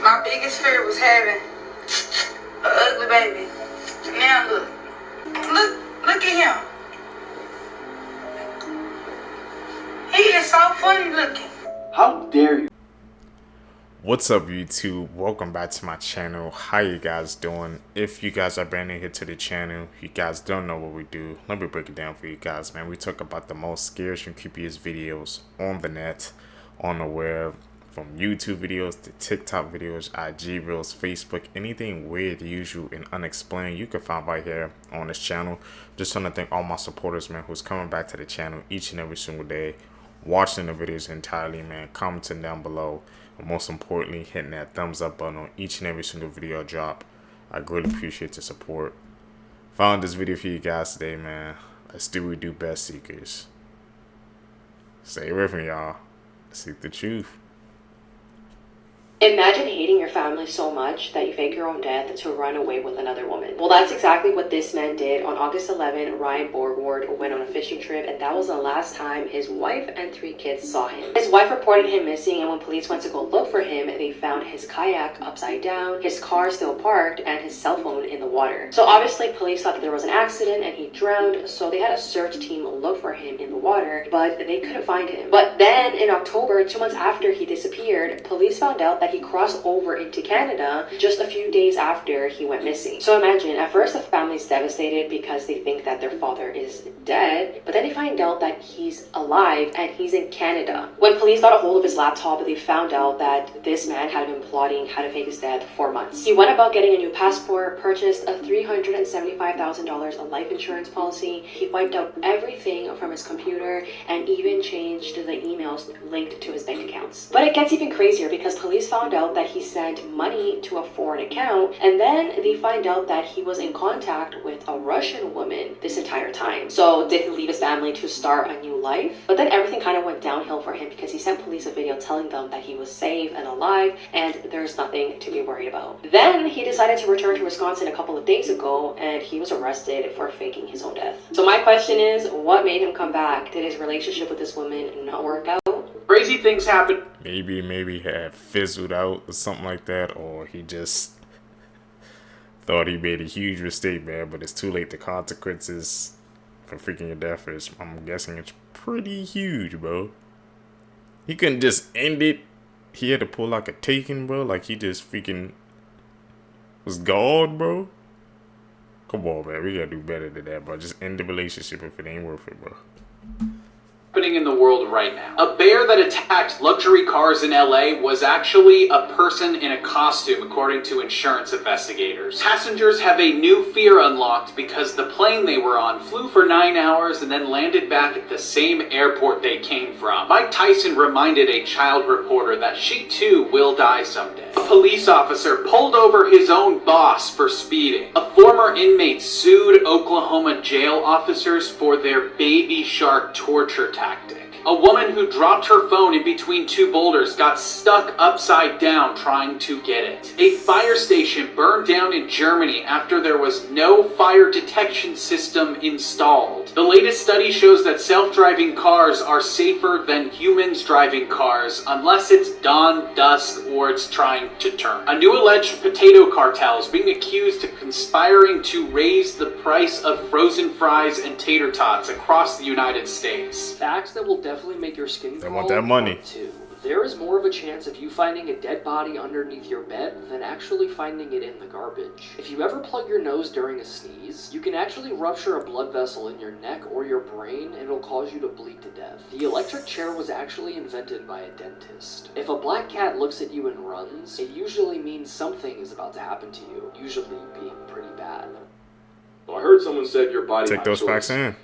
My biggest fear was having an ugly baby. Now look at him. He is so funny looking. How dare you? What's up, YouTube? Welcome back to my channel. How you guys doing? If you guys are brand new here to the channel, you guys don't know what we do, let me break it down for you guys, man. We talk about the most scariest and creepiest videos on the net, on the web, from YouTube videos to TikTok videos, IG reels, Facebook, anything weird, usual, and unexplained, you can find right here on this channel. Just want to thank all my supporters, man, who's coming back to the channel each and every single day, watching the videos entirely, man, commenting down below, and most importantly, hitting that thumbs up button on each and every single video I drop. I greatly appreciate the support. Found this video for you guys today, man. Let's do what we do best, seekers. Stay with me, y'all. Seek the truth. Imagine hating your family so much that you fake your own death to run away with another woman. Well, that's exactly what this man did. On August 11, Ryan Borgward went on a fishing trip, and that was the last time his wife and 3 kids saw him. His wife reported him missing, and when police went to go look for him, they found his kayak upside down, his car still parked, and his cell phone in the water. So obviously, police thought that there was an accident and he drowned, so they had a search team look for him in the water, but they couldn't find him. But then, in October, 2 months after he disappeared, police found out that he crossed over into Canada just a few days after he went missing. So imagine, at first the family's devastated because they think that their father is dead, but then they find out that he's alive and he's in Canada. When police got a hold of his laptop, they found out that this man had been plotting how to fake his death for months. He went about getting a new passport, purchased a $375,000 life insurance policy. He wiped out everything from his computer and even changed the emails linked to his bank accounts. But it gets even crazier because police found out that he sent money to a foreign account, and then they find out that he was in contact with a Russian woman this entire time. So did he leave his family to start a new life? But then everything kind of went downhill for him because he sent police a video telling them that he was safe and alive and there's nothing to be worried about. Then he decided to return to Wisconsin a couple of days ago, and he was arrested for faking his own death. So my question is, what made him come back? Did his relationship with this woman not work out? Crazy things happen. Maybe he had fizzled out or something like that, or he just thought he made a huge mistake, man, but it's too late. The consequences for freaking your death is, I'm guessing, it's pretty huge, bro. He couldn't just end it. He had to pull like a Taken, bro. Like he just freaking was gone, bro. Come on, man. We gotta do better than that, bro. Just end the relationship if it ain't worth it, bro. Happening in the world right now. A bear that attacked luxury cars in LA was actually a person in a costume, according to insurance investigators. Passengers have a new fear unlocked because the plane they were on flew for 9 hours and then landed back at the same airport they came from. Mike Tyson reminded a child reporter that she too will die someday. A police officer pulled over his own boss for speeding. A former inmate sued Oklahoma jail officers for their baby shark torture tactic. A woman who dropped her phone in between 2 boulders got stuck upside down trying to get it. A fire station burned down in Germany after there was no fire detection system installed. The latest study shows that self-driving cars are safer than humans driving cars unless it's dawn, dusk, or it's trying to turn. A new alleged potato cartel is being accused of conspiring to raise the price of frozen fries and tater tots across the United States. Facts that will definitely make your skin crawl. They want that money. Too. There is more of a chance of you finding a dead body underneath your bed than actually finding it in the garbage. If you ever plug your nose during a sneeze, you can actually rupture a blood vessel in your neck or your brain and it'll cause you to bleed to death. The electric chair was actually invented by a dentist. If a black cat looks at you and runs, it usually means something is about to happen to you, usually being pretty bad. Well, I heard someone said your body. Take those facts in.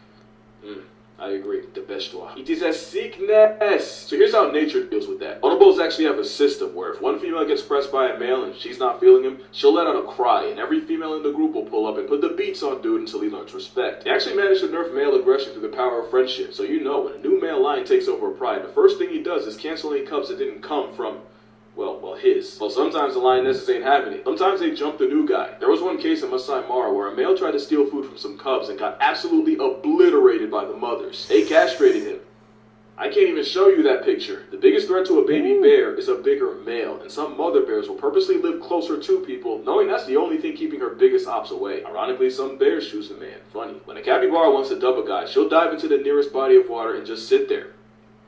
I agree. The best one. It is a sickness. So here's how nature deals with that. Bonobos actually have a system where if one female gets pressed by a male and she's not feeling him, she'll let out a cry, and every female in the group will pull up and put the beats on dude until he learns respect. They actually managed to nerf male aggression through the power of friendship. So you know when a new male lion takes over a pride, the first thing he does is cancel any cubs that didn't come from his. Well, sometimes the lionesses ain't having it. Sometimes they jump the new guy. There was one case in Masai Mara where a male tried to steal food from some cubs and got absolutely obliterated by the mothers. They castrated him. I can't even show you that picture. The biggest threat to a baby bear is a bigger male, and some mother bears will purposely live closer to people, knowing that's the only thing keeping her biggest ops away. Ironically, some bears choose a man. Funny. When a capybara wants to dub a guy, she'll dive into the nearest body of water and just sit there.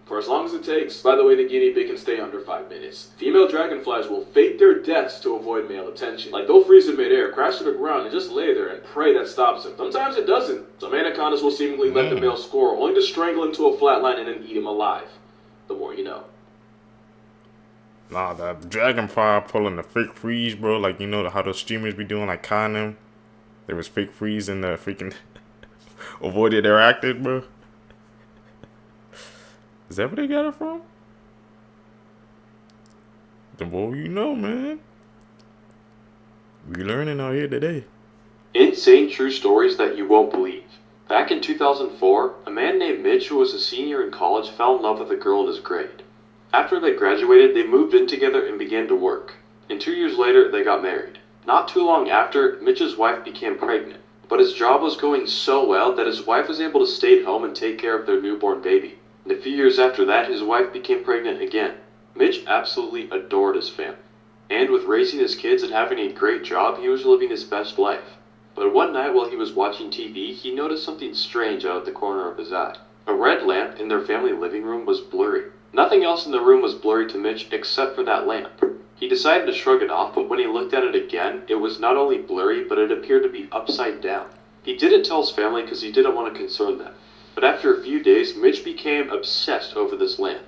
For as long as it takes. By the way, the guinea pig can stay under 5 minutes. Female dragonflies will fake their deaths to avoid male attention. Like they'll freeze in midair, crash to the ground, and just lay there and pray that stops them. Sometimes it doesn't. Some anacondas will seemingly let the male score, only to strangle him to a flatline and then eat him alive. The more you know. Nah, the dragonfly pulling the fake freeze, bro. Like, you know how those streamers be doing, like, con them? There was fake freeze and the freaking avoided their acted, bro. Is that where they got it from? The more you know, man. We learning out here today. Insane true stories that you won't believe. Back in 2004, a man named Mitch who was a senior in college fell in love with a girl in his grade. After they graduated, they moved in together and began to work. And 2 years later, they got married. Not too long after, Mitch's wife became pregnant. But his job was going so well that his wife was able to stay at home and take care of their newborn baby. And a few years after that, his wife became pregnant again. Mitch absolutely adored his family. And with raising his kids and having a great job, he was living his best life. But one night while he was watching TV, he noticed something strange out of the corner of his eye. A red lamp in their family living room was blurry. Nothing else in the room was blurry to Mitch except for that lamp. He decided to shrug it off, but when he looked at it again, it was not only blurry, but it appeared to be upside down. He didn't tell his family because he didn't want to concern them. But after a few days, Mitch became obsessed over this lamp.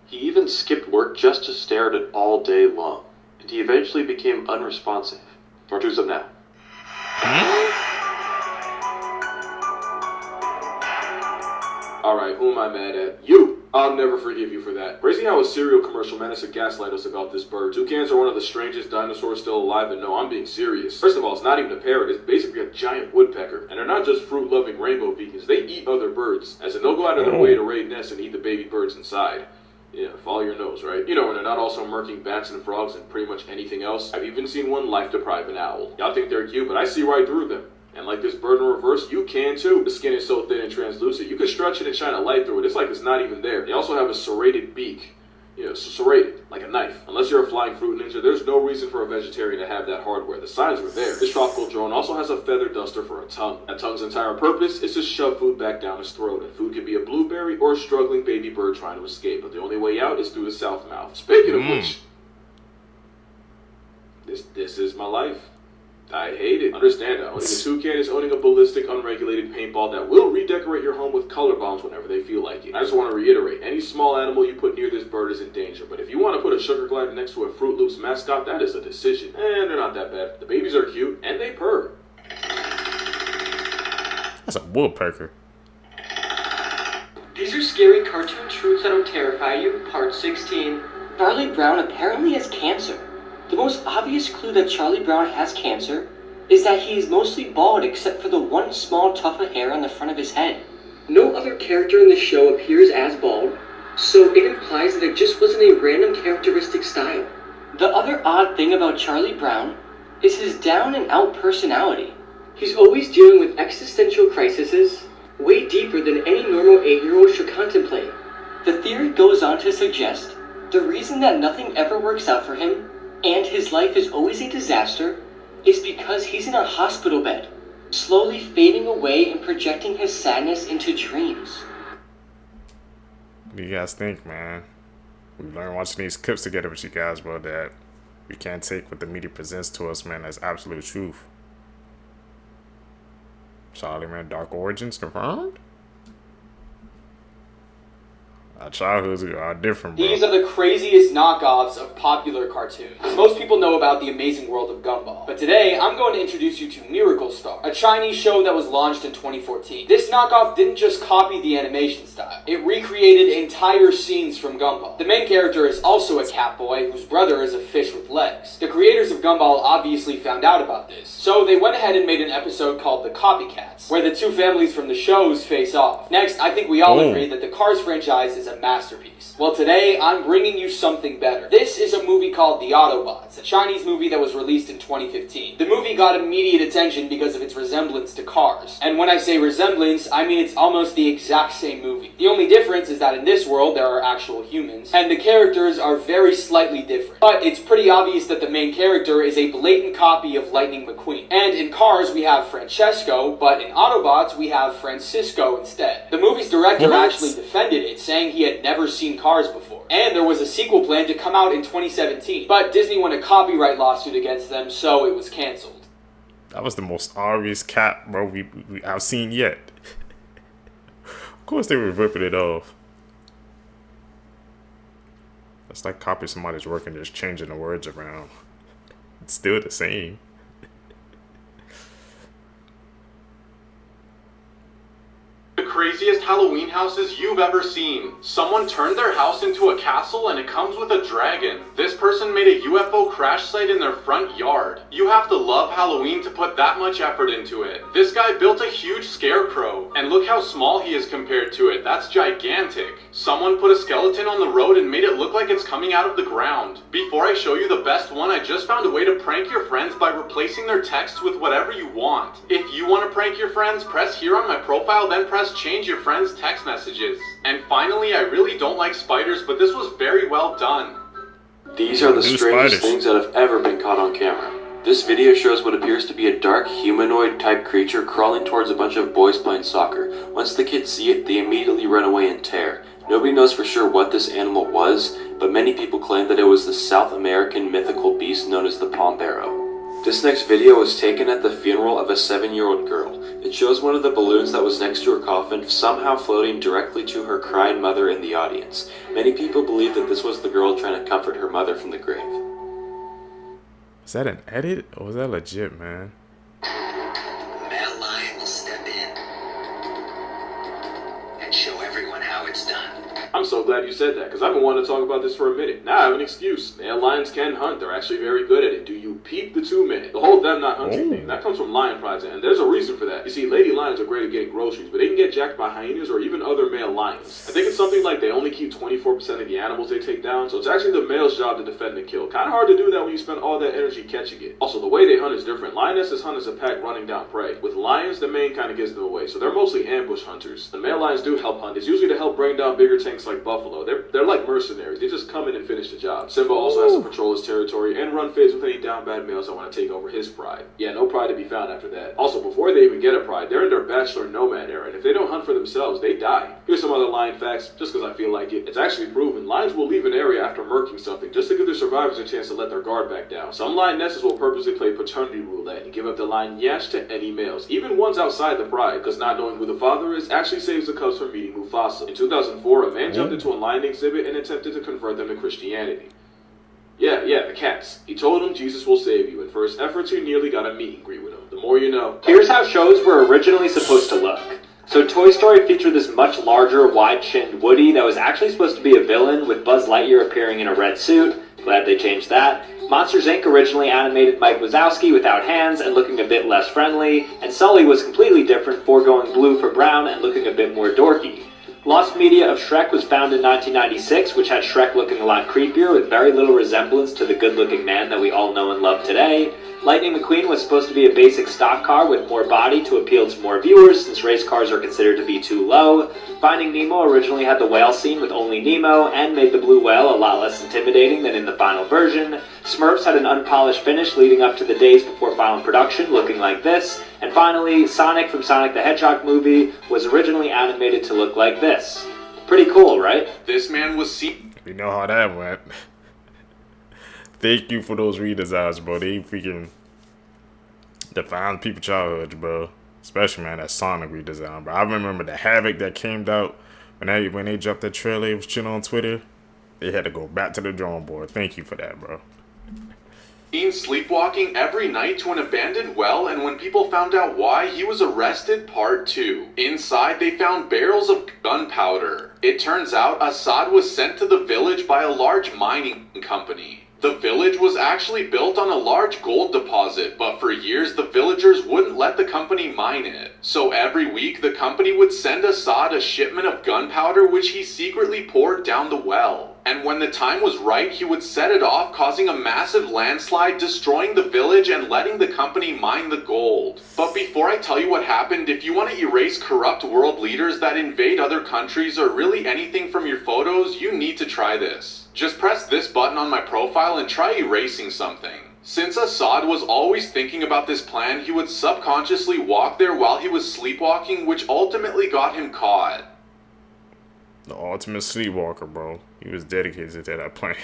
He even skipped work just to stare at it all day long. And he eventually became unresponsive. Part 2's up now. Alright, who am I mad at? You! I'll never forgive you for that. Crazy how a cereal commercial managed to gaslight us about this bird. Toucans are one of the strangest dinosaurs still alive, and no, I'm being serious. First of all, it's not even a parrot, it's basically a giant woodpecker. And they're not just fruit-loving rainbow vegans, they eat other birds. As in, they'll go out of their way to raid nests and eat the baby birds inside. Yeah, follow your nose, right? You know, and they're not also murking bats and frogs and pretty much anything else. I've even seen one life-deprive an owl. Y'all think they're cute, but I see right through them. And like this bird in reverse, you can too. The skin is so thin and translucent, you can stretch it and shine a light through it. It's like it's not even there. They also have a serrated beak. You know, serrated, like a knife. Unless you're a flying fruit ninja, there's no reason for a vegetarian to have that hardware. The signs were there. This tropical drone also has a feather duster for a tongue. That tongue's entire purpose is to shove food back down his throat. And food can be a blueberry or a struggling baby bird trying to escape. But the only way out is through the south mouth. Speaking of which, this is my life. I hate it. Understand that owning a toucan is owning a ballistic, unregulated paintball that will redecorate your home with color bombs whenever they feel like it. I just want to reiterate, any small animal you put near this bird is in danger, but if you want to put a sugar glider next to a Fruit Loops mascot, that is a decision. And they're not that bad. The babies are cute, and they purr. That's a woodpecker. These are scary cartoon truths that'll terrify you, part 16. Charlie Brown apparently has cancer. The most obvious clue that Charlie Brown has cancer is that he is mostly bald except for the one small tuft of hair on the front of his head. No other character in the show appears as bald, so it implies that it just wasn't a random characteristic style. The other odd thing about Charlie Brown is his down and out personality. He's always dealing with existential crises, way deeper than any normal 8-year-old should contemplate. The theory goes on to suggest the reason that nothing ever works out for him and his life is always a disaster is because he's in a hospital bed, slowly fading away and projecting his sadness into dreams. What do you guys think, man? We learned watching these clips together with you guys, bro, that we can't take what the media presents to us, man, as absolute truth. Charlie, man, dark origins confirmed? Our childhoods are different, bro. These are the craziest knockoffs of popular cartoons. Most people know about the amazing world of Gumball. But today, I'm going to introduce you to Miracle Star, a Chinese show that was launched in 2014. This knockoff didn't just copy the animation style. It recreated entire scenes from Gumball. The main character is also a cat boy, whose brother is a fish with legs. The creators of Gumball obviously found out about this, so they went ahead and made an episode called The Copycats, where the two families from the shows face off. Next, I think we all agree that the Cars franchise is a masterpiece. Well, today I'm bringing you something better. This is a movie called The Autobots, a Chinese movie that was released in 2015. The movie got immediate attention because of its resemblance to Cars. And when I say resemblance, I mean it's almost the exact same movie. The only difference is that in this world there are actual humans, and the characters are very slightly different. But it's pretty obvious that the main character is a blatant copy of Lightning McQueen. And in Cars we have Francesco, but in Autobots we have Francisco instead. The movie's director actually defended it, saying he had never seen Cars before. And there was a sequel planned to come out in 2017, but Disney won a copyright lawsuit against them, so it was cancelled. That was the most obvious cap, bro, I've seen yet. Of course they were ripping it off. That's like copying somebody's work and just changing the words around. It's still the same. Craziest Halloween houses you've ever seen. Someone turned their house into a castle and it comes with a dragon. This person made a UFO crash site in their front yard. You have to love Halloween to put that much effort into it. This guy built a huge scarecrow, and look how small he is compared to it. That's gigantic. Someone put a skeleton on the road and made it look like it's coming out of the ground. Before I show you the best one, I just found a way to prank your friends by replacing their texts with whatever you want. If you want to prank your friends, press here on my profile, then press change your friends' text messages. And finally, I really don't like spiders, but this was very well done. These are the strangest things that have ever been caught on camera. This video shows what appears to be a dark humanoid type creature crawling towards a bunch of boys playing soccer. Once the kids see it, they immediately run away and tear. Nobody knows for sure what this animal was, but many people claim that it was the South American mythical beast known as the Pombero. This next video was taken at the funeral of a 7-year-old girl. It shows one of the balloons that was next to her coffin somehow floating directly to her crying mother in the audience. Many people believe that this was the girl trying to comfort her mother from the grave. Is that an edit or was that legit, man? Male lion will step in and show everyone how it's done. I'm so glad you said that, because I've been wanting to talk about this for a minute. Now I have an excuse. Male lions can hunt. They're actually very good at it. Do you peep the 2 minute? The whole them not hunting thing, that comes from lion pride, and there's a reason for that. You see, lady lions are great at getting groceries, but they can get jacked by hyenas or even other male lions. I think it's something like they only keep 24% of the animals they take down, so it's actually the male's job to defend and kill. Kind of hard to do that when you spend all that energy catching it. Also, the way they hunt is different. Lionesses hunt as a pack running down prey. With lions, the mane kind of gives them away, so they're mostly ambush hunters. The male lions do help hunt. It's usually to help bring down bigger tanks like buffalo. They're like mercenaries. They just come in and finish the job. Simba also has to patrol his territory and run phase with any down bad males that want to take over his pride. Yeah, no pride to be found after that. Also, before they even get a pride, they're in their bachelor nomad era, and if they don't hunt for themselves, they die. Here's some other lion facts, just because I feel like it. It's actually proven. Lions will leave an area after murking something, just to give their survivors a chance to let their guard back down. Some lionesses will purposely play paternity roulette and give up the lion yash to any males, even ones outside the pride, because not knowing who the father is actually saves the cubs from meeting Mufasa. In 2004, a man jumped into a lion exhibit and attempted to convert them to Christianity. Yeah, the cats. He told them Jesus will save you, and for his efforts he nearly got a meet and greet with him. The more you know. Here's how shows were originally supposed to look. So Toy Story featured this much larger, wide-chinned Woody that was actually supposed to be a villain, with Buzz Lightyear appearing in a red suit. Glad they changed that. Monsters Inc. originally animated Mike Wazowski without hands and looking a bit less friendly, and Sully was completely different, foregoing blue for brown and looking a bit more dorky. Lost media of Shrek was found in 1996, which had Shrek looking a lot creepier with very little resemblance to the good-looking man that we all know and love today. Lightning McQueen was supposed to be a basic stock car with more body to appeal to more viewers, since race cars are considered to be too low. Finding Nemo originally had the whale scene with only Nemo, and made the blue whale a lot less intimidating than in the final version. Smurfs had an unpolished finish leading up to the days before final production, looking like this. And finally, Sonic from Sonic the Hedgehog movie was originally animated to look like this. Pretty cool, right? This man was seen. We know how that went. Thank you for those redesigns, bro. They freaking defined people's childhoods, bro. Especially, man, that Sonic redesign, bro. I remember the Havoc that came out when they dropped that trailer. It was chilling on Twitter. They had to go back to the drawing board. Thank you for that, bro. Seen sleepwalking every night to an abandoned well, and when people found out why, he was arrested. Part 2. Inside, they found barrels of gunpowder. It turns out Assad was sent to the village by a large mining company. The village was actually built on a large gold deposit, but for years the villagers wouldn't let the company mine it. So every week the company would send Assad a shipment of gunpowder which he secretly poured down the well. And when the time was right, he would set it off, causing a massive landslide, destroying the village and letting the company mine the gold. But before I tell you what happened, if you want to erase corrupt world leaders that invade other countries or really anything from your photos, you need to try this. Just press this button on my profile and try erasing something. Since Assad was always thinking about this plan, he would subconsciously walk there while he was sleepwalking, which ultimately got him caught. The ultimate sleepwalker, bro. He was dedicated to that plan.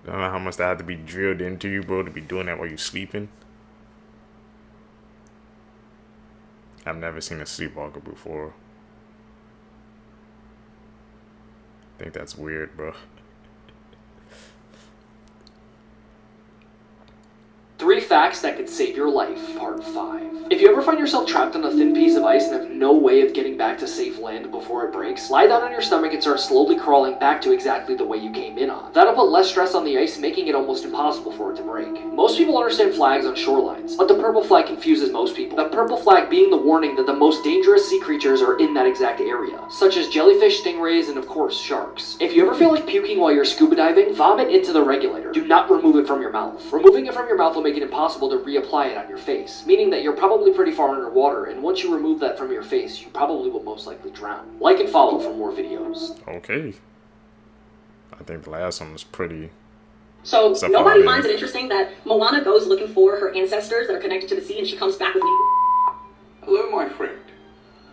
Don't know how much that had to be drilled into you, bro, to be doing that while you're sleeping. I've never seen a sleepwalker before. I think that's weird, bro. 3 facts that could save your life, part 5. If you ever find yourself trapped on a thin piece of ice and have no way of getting back to safe land before it breaks, lie down on your stomach and start slowly crawling back to exactly the way you came in on. That'll put less stress on the ice, making it almost impossible for it to break. Most people understand flags on shorelines, but the purple flag confuses most people. The purple flag being the warning that the most dangerous sea creatures are in that exact area, such as jellyfish, stingrays, and of course, sharks. If you ever feel like puking while you're scuba diving, vomit into the regulator. Do not remove it from your mouth. Removing it from your mouth will make it impossible to reapply it on your face, meaning that you're probably pretty far underwater, and once you remove that from your face, you probably will most likely drown. Like and follow for more videos. Okay. I think the last one was pretty... So, nobody finds it interesting that Moana goes looking for her ancestors that are connected to the sea and she comes back with Niihau? Hello, my friend.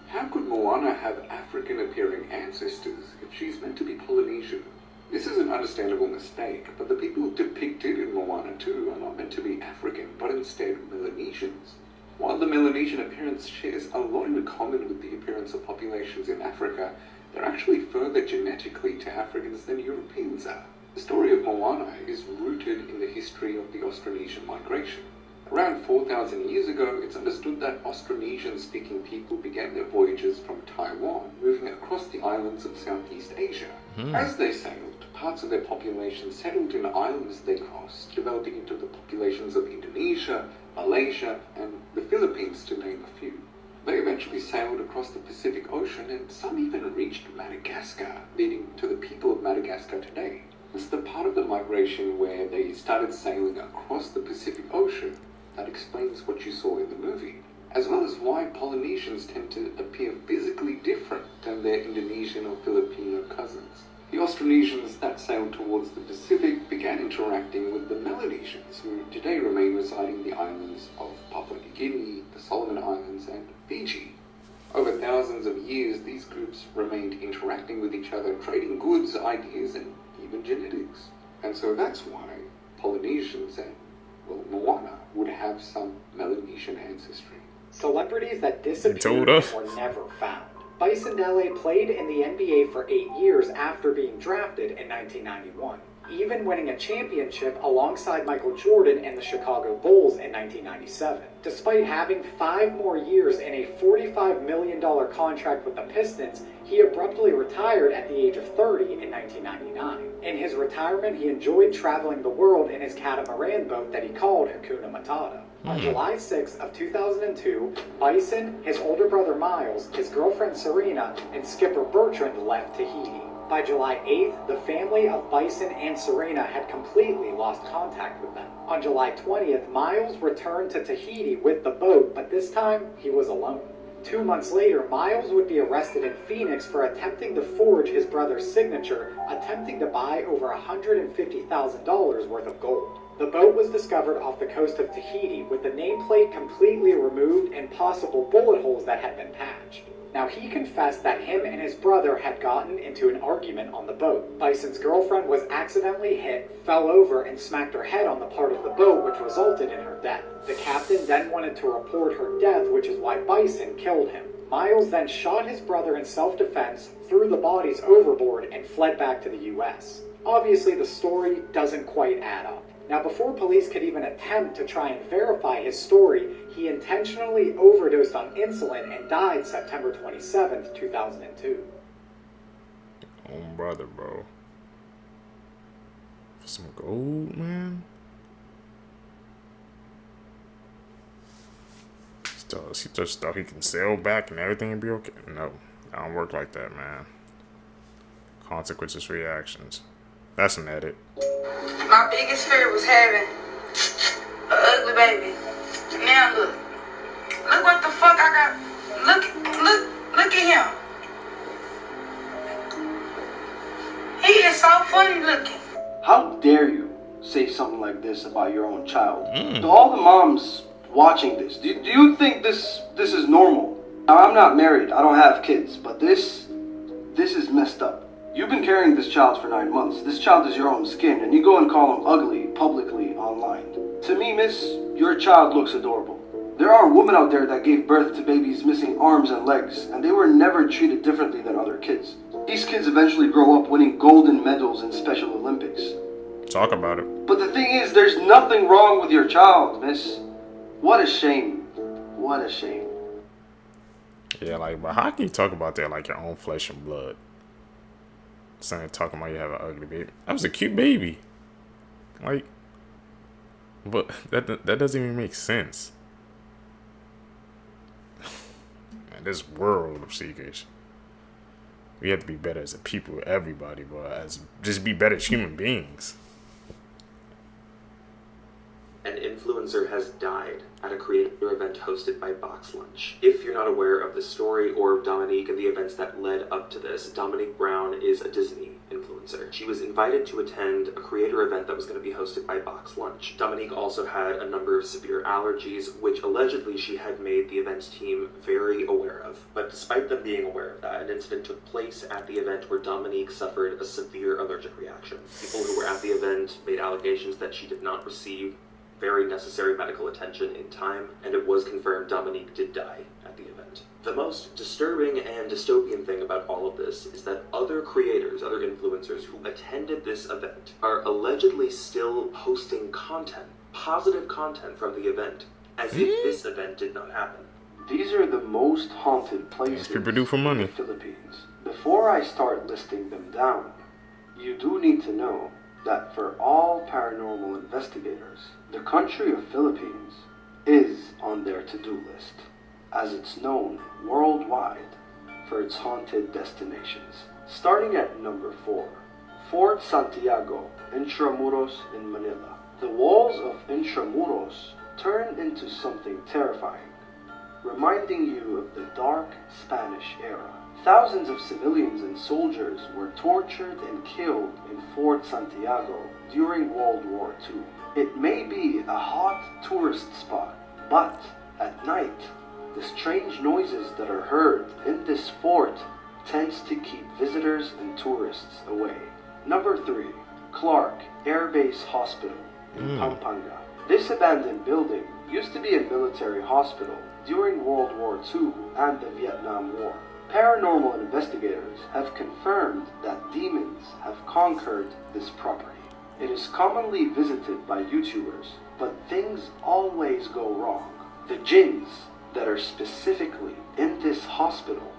How could Moana have African-appearing ancestors if she's meant to be Polynesian? This is an understandable mistake, but the people depicted in Moana 2 are not meant to be African, but instead Melanesians. While the Melanesian appearance shares a lot in common with the appearance of populations in Africa, they're actually further genetically to Africans than Europeans are. The story of Moana is rooted in the history of the Austronesian migration. Around 4,000 years ago, it's understood that Austronesian-speaking people began their voyages from Taiwan, moving across the islands of Southeast Asia. As they sailed, parts of their population settled in islands they crossed, developing into the populations of Indonesia, Malaysia, and the Philippines, to name a few. They eventually sailed across the Pacific Ocean, and some even reached Madagascar, leading to the people of Madagascar today. It's the part of the migration where they started sailing across the Pacific Ocean that explains what you saw in the movie, as well as why Polynesians tend to appear physically different than their Indonesian or Filipino cousins. The Austronesians that sailed towards the Pacific began interacting with the Melanesians, who today remain residing in the islands of Papua New Guinea, the Solomon Islands, and Fiji. Over thousands of years, these groups remained interacting with each other, trading goods, ideas, and even genetics. And so that's why Polynesians and, well, Moana would have some Melanesian ancestry. Celebrities that disappeared and were never found. Tyson played in the NBA for 8 years after being drafted in 1991, even winning a championship alongside Michael Jordan and the Chicago Bulls in 1997. Despite having 5 more years in a $45 million contract with the Pistons, he abruptly retired at the age of 30 in 1999. In his retirement, he enjoyed traveling the world in his catamaran boat that he called Hakuna Matata. On July 6th of 2002, Tyson, his older brother Miles, his girlfriend Serena, and skipper Bertrand left Tahiti. By July 8th, the family of Bison and Serena had completely lost contact with them. On July 20th, Miles returned to Tahiti with the boat, but this time he was alone. 2 months later, Miles would be arrested in Phoenix for attempting to forge his brother's signature, attempting to buy over $150,000 worth of gold. The boat was discovered off the coast of Tahiti with the nameplate completely removed and possible bullet holes that had been patched. Now, he confessed that him and his brother had gotten into an argument on the boat. Bison's girlfriend was accidentally hit, fell over, and smacked her head on the part of the boat, which resulted in her death. The captain then wanted to report her death, which is why Bison killed him. Miles then shot his brother in self-defense, threw the bodies overboard, and fled back to the US. Obviously, the story doesn't quite add up. Now, before police could even attempt to try and verify his story, he intentionally overdosed on insulin and died September 27th, 2002. Oh, brother, bro. Some gold, man. He just thought he can sail back and everything will be okay. No, I don't work like that, man. Consequences, reactions. That's an edit. My biggest fear was having an ugly baby. Now look. Look what the fuck I got. Look at him. He is so funny looking. How dare you say something like this about your own child? To all the moms watching this, do you think this is normal? Now, I'm not married, I don't have kids, but this is messed up. You've been carrying this child for 9 months. This child is your own skin, and you go and call him ugly publicly online. To me, miss, your child looks adorable. There are women out there that gave birth to babies missing arms and legs, and they were never treated differently than other kids. These kids eventually grow up winning golden medals in Special Olympics. Talk about it. But the thing is, there's nothing wrong with your child, miss. What a shame. What a shame. Yeah, like, but how can you talk about that like your own flesh and blood? Saying talking about you have an ugly baby. That was a cute baby. Like, but that doesn't even make sense. Man, this world of secrets. We have to be better as a people, everybody, but just be better as human beings. An influencer has died at a creator event hosted by BoxLunch. If you're not aware of the story or of Dominique and the events that led up to this, Dominique Brown is a Disney influencer. She was invited to attend a creator event that was going to be hosted by BoxLunch. Dominique also had a number of severe allergies, which allegedly she had made the events team very aware of. But despite them being aware of that, an incident took place at the event where Dominique suffered a severe allergic reaction. People who were at the event made allegations that she did not receive very necessary medical attention in time, and it was confirmed Dominique did die at the event. The most disturbing and dystopian thing about all of this is that other creators, other influencers who attended this event are allegedly still posting content, positive content from the event, as if this event did not happen. These are the most haunted places people do for money. in the Philippines. Before I start listing them down, you do need to know that for all paranormal investigators, the country of Philippines is on their to-do list, as it's known worldwide for its haunted destinations. Starting at number 4, Fort Santiago, Intramuros in Manila. The walls of Intramuros turn into something terrifying, reminding you of the dark Spanish era. Thousands of civilians and soldiers were tortured and killed in Fort Santiago during World War II. It may be a hot tourist spot, but at night, the strange noises that are heard in this fort tends to keep visitors and tourists away. Number 3, Clark Air Base Hospital in Pampanga. This abandoned building used to be a military hospital during World War II and the Vietnam War. Paranormal investigators have confirmed that demons have conquered this property. It is commonly visited by YouTubers, but things always go wrong. The jinns that are specifically in this hospital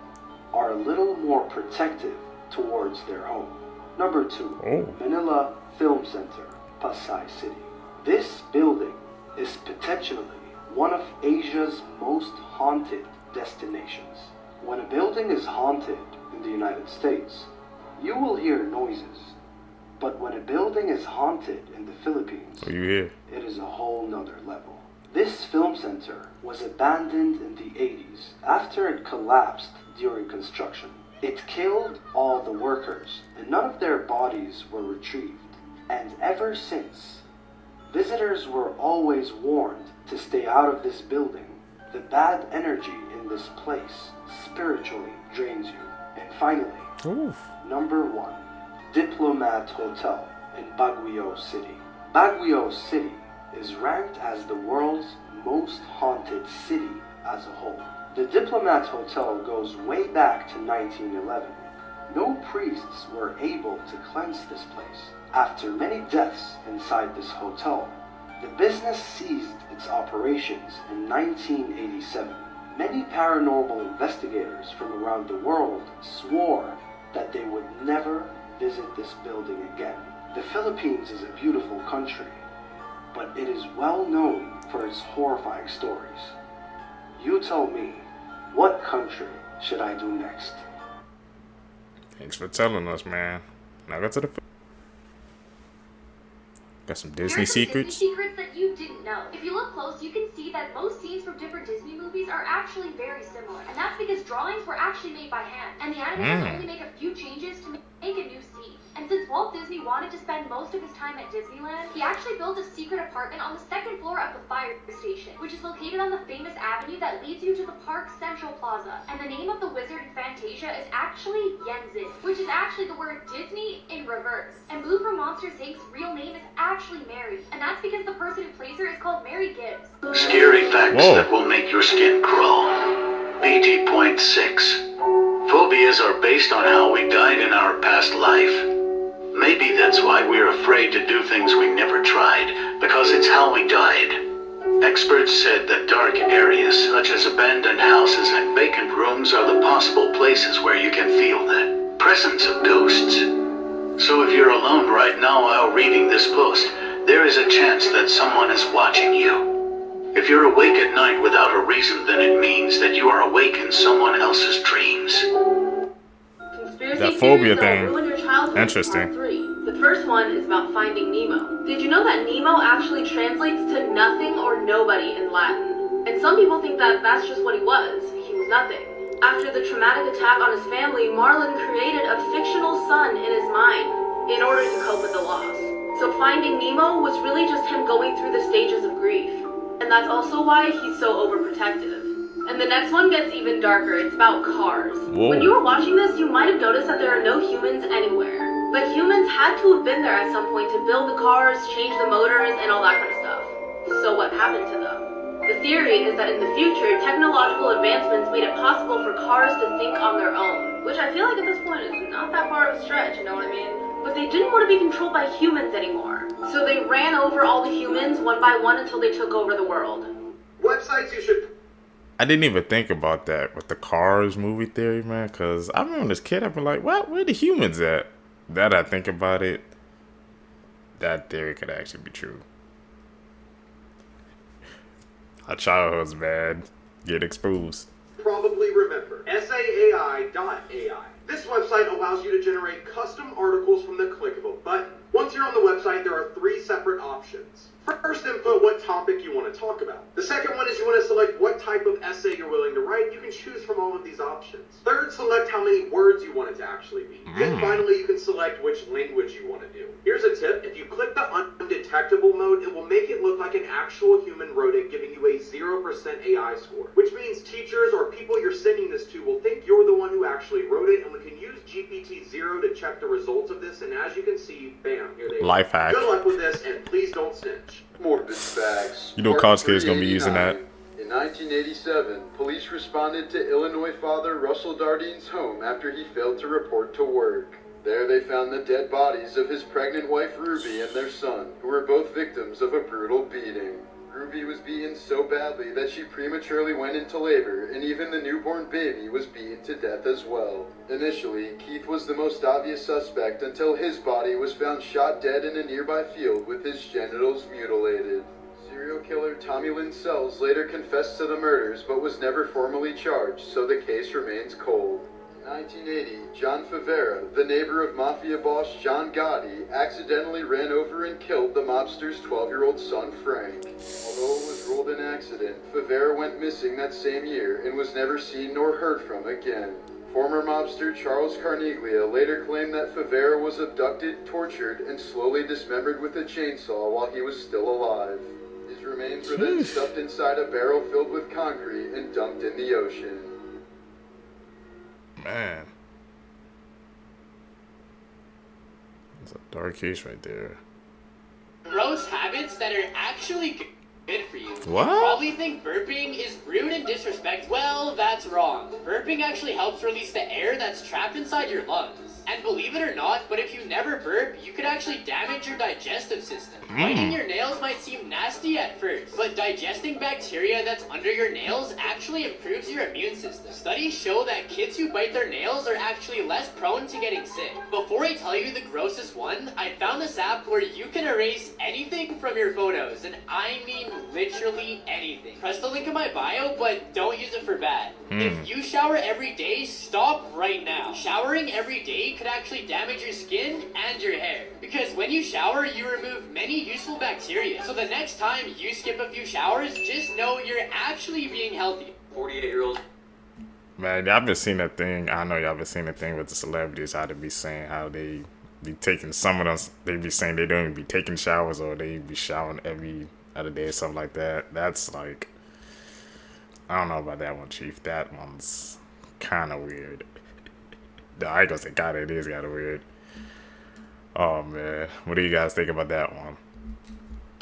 are a little more protective towards their home. Number 2, Manila Film Center, Pasay City. This building is potentially one of Asia's most haunted destinations. When a building is haunted in the United States, you will hear noises. But when a building is haunted in the Philippines, it is a whole nother level. This film center was abandoned in the 80s after it collapsed during construction. It killed all the workers, and none of their bodies were retrieved. And ever since, visitors were always warned to stay out of this building. The bad energy in this place spiritually drains you. And finally, number 1, Diplomat Hotel in Baguio City. Baguio City is ranked as the world's most haunted city as a whole. The Diplomat Hotel goes way back to 1911. No priests were able to cleanse this place. After many deaths inside this hotel, the business ceased its operations in 1987. Many paranormal investigators from around the world swore that they would never visit this building again. The Philippines is a beautiful country, but it is well known for its horrifying stories. You tell me, what country should I do next? Thanks for telling us, man. Now go to the... Got some Disney secrets. Disney secrets that you didn't know. If you look close, you can see that most scenes from different Disney movies are actually very similar. And that's because drawings were actually made by hand. And the animators only make a few changes to make a new scene. And since Walt Disney wanted to spend most of his time at Disneyland, he actually built a secret apartment on the second floor of the fire station, which is located on the famous avenue that leads you to the park's Central Plaza. And the name of the wizard in Fantasia is actually Yenzin, which is actually the word Disney in reverse. And Blue from Monsters, Inc.'s real name is actually Mary, and that's because the person who plays her is called Mary Gibbs. Scary facts that will make your skin crawl. BT.6. Phobias are based on how we died in our past life. Maybe that's why we're afraid to do things we never tried, because it's how we died. Experts said that dark areas such as abandoned houses and vacant rooms are the possible places where you can feel the presence of ghosts. So if you're alone right now while reading this post, there is a chance that someone is watching you. If you're awake at night without a reason, then it means that you are awake in someone else's dreams. That phobia thing. Interesting. The first one is about finding Nemo. Did you know that Nemo actually translates to nothing or nobody in Latin? And some people think that that's just what he was. He was nothing. After the traumatic attack on his family, Marlin created a fictional son in his mind in order to cope with the loss. So finding Nemo was really just him going through the stages of grief. And that's also why he's so overprotective. And the next one gets even darker. It's about cars. Whoa. When you were watching this, you might have noticed that there are no humans anywhere. But humans had to have been there at some point to build the cars, change the motors, and all that kind of stuff. So what happened to them? The theory is that in the future, technological advancements made it possible for cars to think on their own. Which I feel like at this point is not that far of a stretch, you know what I mean? But they didn't want to be controlled by humans anymore. So they ran over all the humans one by one until they took over the world. Websites you should... I didn't even think about that with the Cars movie theory, man. Because I remember as a kid, I'd be like, what? Where the humans at? That I think about it, that theory could actually be true. Our childhood's bad. Get exposed. Probably remember SAAI.ai. This website allows you to generate custom articles from the click of a button. Once you're on the website, there are 3 separate options. First, input what topic you want to talk about. The second one is you want to select what type of essay you're willing to write. You can choose from all of these options. Third, select how many words you want it to actually be. Then finally, you can select which language you want to do. Here's a tip. If you click the undetectable mode, it will make it look like an actual human wrote it, giving you a 0% AI score. Which means teachers or people you're sending this to will think you're the one who actually wrote it, and we can use GPT-0 to check the results of this, and as you can see, bam, here they are. Life hack. Good luck with this, and please don't snitch. Morbid facts. You know college kids gonna be using that. In 1987, police responded to Illinois father Russell Dardine's home after he failed to report to work. There they found the dead bodies of his pregnant wife Ruby and their son, who were both victims of a brutal beating. Ruby was beaten so badly that she prematurely went into labor, and even the newborn baby was beaten to death as well. Initially, Keith was the most obvious suspect until his body was found shot dead in a nearby field with his genitals mutilated. Serial killer Tommy Lynn Sells later confessed to the murders but was never formally charged, so the case remains cold. In 1980, John Favera, the neighbor of mafia boss John Gotti, accidentally ran over and killed the mobster's 12-year-old son Frank. Although it was ruled an accident, Favera went missing that same year and was never seen nor heard from again. Former mobster Charles Carneglia later claimed that Favera was abducted, tortured, and slowly dismembered with a chainsaw while he was still alive. His remains were then stuffed inside a barrel filled with concrete and dumped in the ocean. Man. That's a dark case right there. Gross habits that are actually good for you. What? You probably think burping is rude and disrespectful. Well, that's wrong. Burping actually helps release the air that's trapped inside your lungs. And believe it or not, but if you never burp, you could actually damage your digestive system. Biting your nails might seem nasty at first, but digesting bacteria that's under your nails actually improves your immune system. Studies show that kids who bite their nails are actually less prone to getting sick. Before I tell you the grossest one, I found this app where you can erase anything from your photos, and I mean literally anything. Press the link in my bio, but don't use it for bad. If you shower every day, stop right now. Showering every day could actually damage your skin and your hair, because when you shower, you remove many useful bacteria. So the next time you skip a few showers, just know you're actually being healthy. 48-year-old. Man, y'all been seeing that thing. I know y'all been seeing the thing with the celebrities, how they be saying how they be taking, some of them, they be saying they don't even be taking showers, or they be showering every other day or something like that. That's like, I don't know about that one, Chief. That one's kind of weird. I ain't gonna say God, it is kind of weird. Oh man, what do you guys think about that one?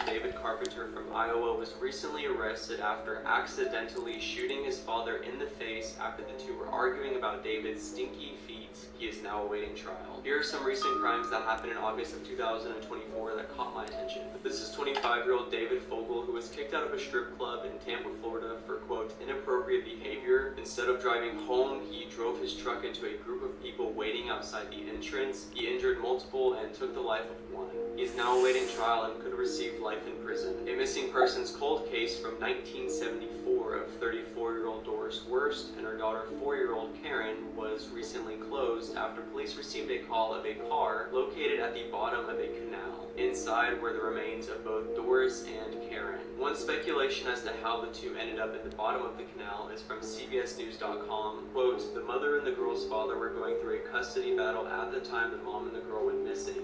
David Carpenter from Iowa was recently arrested after accidentally shooting his father in the face after the two were arguing about David's stinky feet. He is now awaiting trial. Here are some recent crimes that happened in August of 2024 that caught my attention. This is 25-year-old David Fogel, who was kicked out of a strip club in Tampa, Florida for, quote, inappropriate behavior. Instead of driving home, he drove his truck into a group of people waiting outside the entrance. He injured multiple and took the life of one. He is now awaiting trial and could receive life in prison. A missing persons cold case from 1974 of 34-year-old Doris Wurst and her daughter 4-year-old Karen was recently closed after police received a call of a car located at the bottom of a canal. Inside were the remains of both Doris and Karen. One speculation as to how the two ended up at the bottom of the canal is from CBSNews.com. Quote, the mother and the girl's father were going through a custody battle at the time the mom and the girl went missing.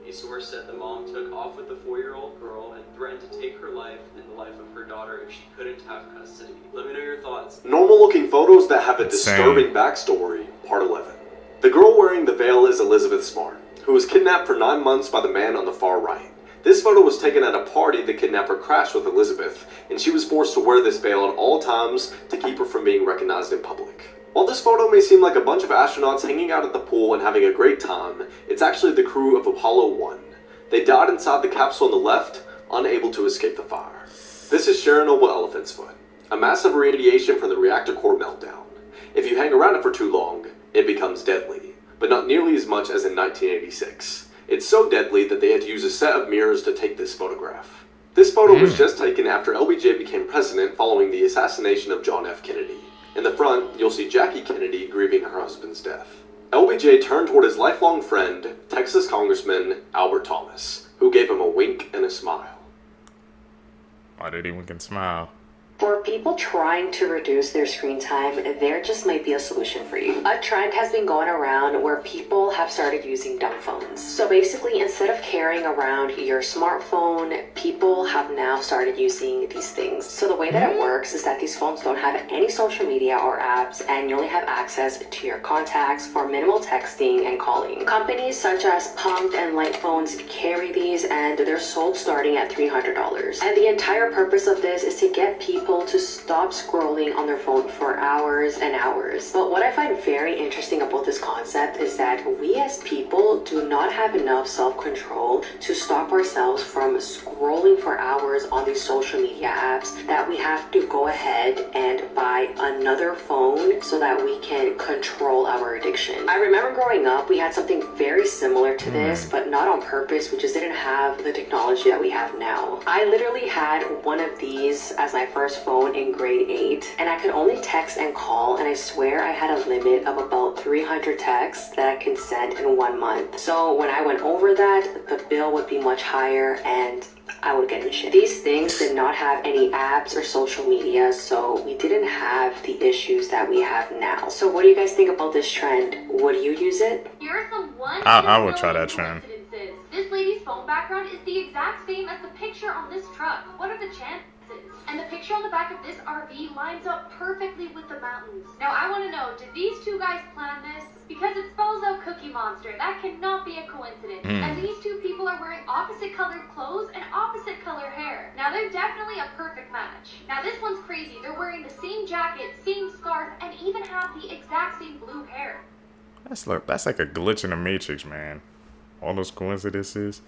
A source said the mom took off with the 4-year-old girl and threatened to take her life and the life of her daughter if she couldn't have custody. Let me know your thoughts. Normal looking photos that have a disturbing backstory, part 11. The girl wearing the veil is Elizabeth Smart, who was kidnapped for 9 months by the man on the far right. This photo was taken at a party the kidnapper crashed with Elizabeth, and she was forced to wear this veil at all times to keep her from being recognized in public. While this photo may seem like a bunch of astronauts hanging out at the pool and having a great time, it's actually the crew of Apollo 1. They died inside the capsule on the left, unable to escape the fire. This is Shenandoah Elephant's Foot, a massive radiation from the reactor core meltdown. If you hang around it for too long, it becomes deadly, but not nearly as much as in 1986. It's so deadly that they had to use a set of mirrors to take this photograph. This photo was just taken after LBJ became president following the assassination of John F. Kennedy. In the front, you'll see Jackie Kennedy grieving her husband's death. LBJ turned toward his lifelong friend, Texas Congressman Albert Thomas, who gave him a wink and a smile. Why did he wink and smile? For people trying to reduce their screen time, there just might be a solution for you. A trend has been going around where people have started using dumb phones. So basically, instead of carrying around your smartphone, people have now started using these things. So the way that it works is that these phones don't have any social media or apps, and you only have access to your contacts for minimal texting and calling. Companies such as Punked and Light Phones carry these, and they're sold starting at $300. And the entire purpose of this is to get people to stop scrolling on their phone for hours and hours. But what I find very interesting about this concept is that we as people do not have enough self-control to stop ourselves from scrolling for hours on these social media apps, that we have to go ahead and buy another phone so that we can control our addiction. I remember growing up, we had something very similar to this, but not on purpose. We just didn't have the technology that we have now. I literally had one of these as my first phone in grade 8, and I could only text and call, and I swear I had a limit of about 300 texts that I can send in 1 month. So when I went over that, the bill would be much higher and I would get in shit. These things did not have any apps or social media, so we didn't have the issues that we have now. So what do you guys think about this trend? Would you use it? Here are some I would try that trend. This lady's phone background is the exact same as the picture on this truck. What are the chances? And the picture on the back of this RV lines up perfectly with the mountains. Now I want to know, did these two guys plan this? Because it spells out Cookie Monster. That cannot be a coincidence. And these two people are wearing opposite colored clothes and opposite color hair. Now they're definitely a perfect match. Now this one's crazy. They're wearing the same jacket, same scarf, and even have the exact same blue hair. That's like a glitch in the Matrix, man. All those coincidences.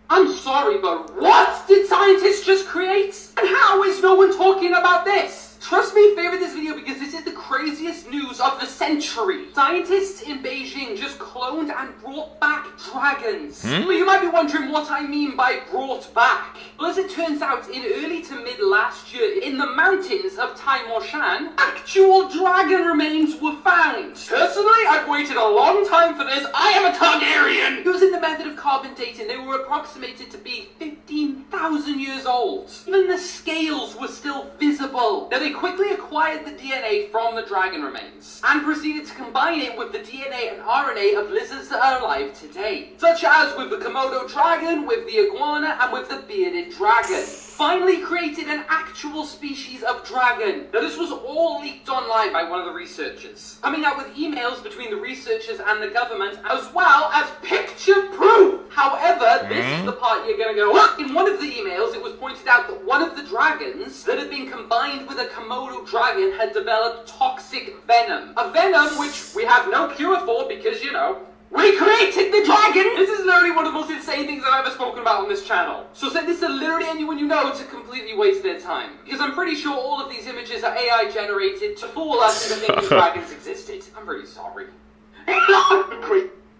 I'm sorry, but what did scientists just create? And how is no one talking about this? Trust me, favorite this video because this is the craziest news of the century. Scientists in Beijing just cloned and brought back dragons. But you might be wondering what I mean by brought back. Well, as it turns out, in early to mid last year, in the mountains of Taimoshan, actual dragon remains were found. Personally, I've waited a long time for this. I am a Targaryen! Using the method of carbon dating, they were approximated to be 15,000 years old. Even the scales were still visible. Now, they quickly acquired the DNA from the dragon remains and proceeded to combine it with the DNA and RNA of lizards that are alive today, such as with the Komodo dragon, with the iguana, and with the bearded dragon. Finally created an actual species of dragon. Now, this was all leaked online by one of the researchers, coming out with emails between the researchers and the government, as well as picture proof. However, this is the part you're gonna go, what? In one of the emails, it was pointed out that one of the dragons that had been combined with a Komodo dragon had developed toxic venom. A venom which we have no cure for because, you know, we created the dragon! This is literally one of the most insane things I've ever spoken about on this channel. So send this to literally anyone you know to completely waste their time. Because I'm pretty sure all of these images are AI generated to fool us into thinking dragons existed. I'm really sorry.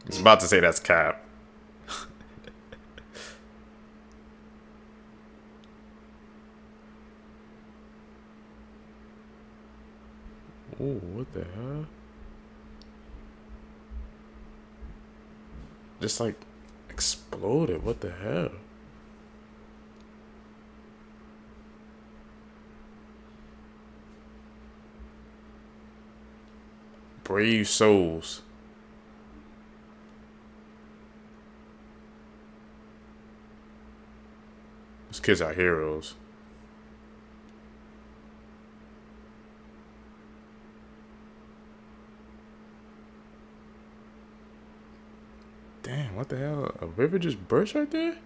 He's about to say that's cap. Oh, what the hell? Just like exploded. What the hell? Brave souls. These kids are heroes. Damn, what the hell? A river just burst right there?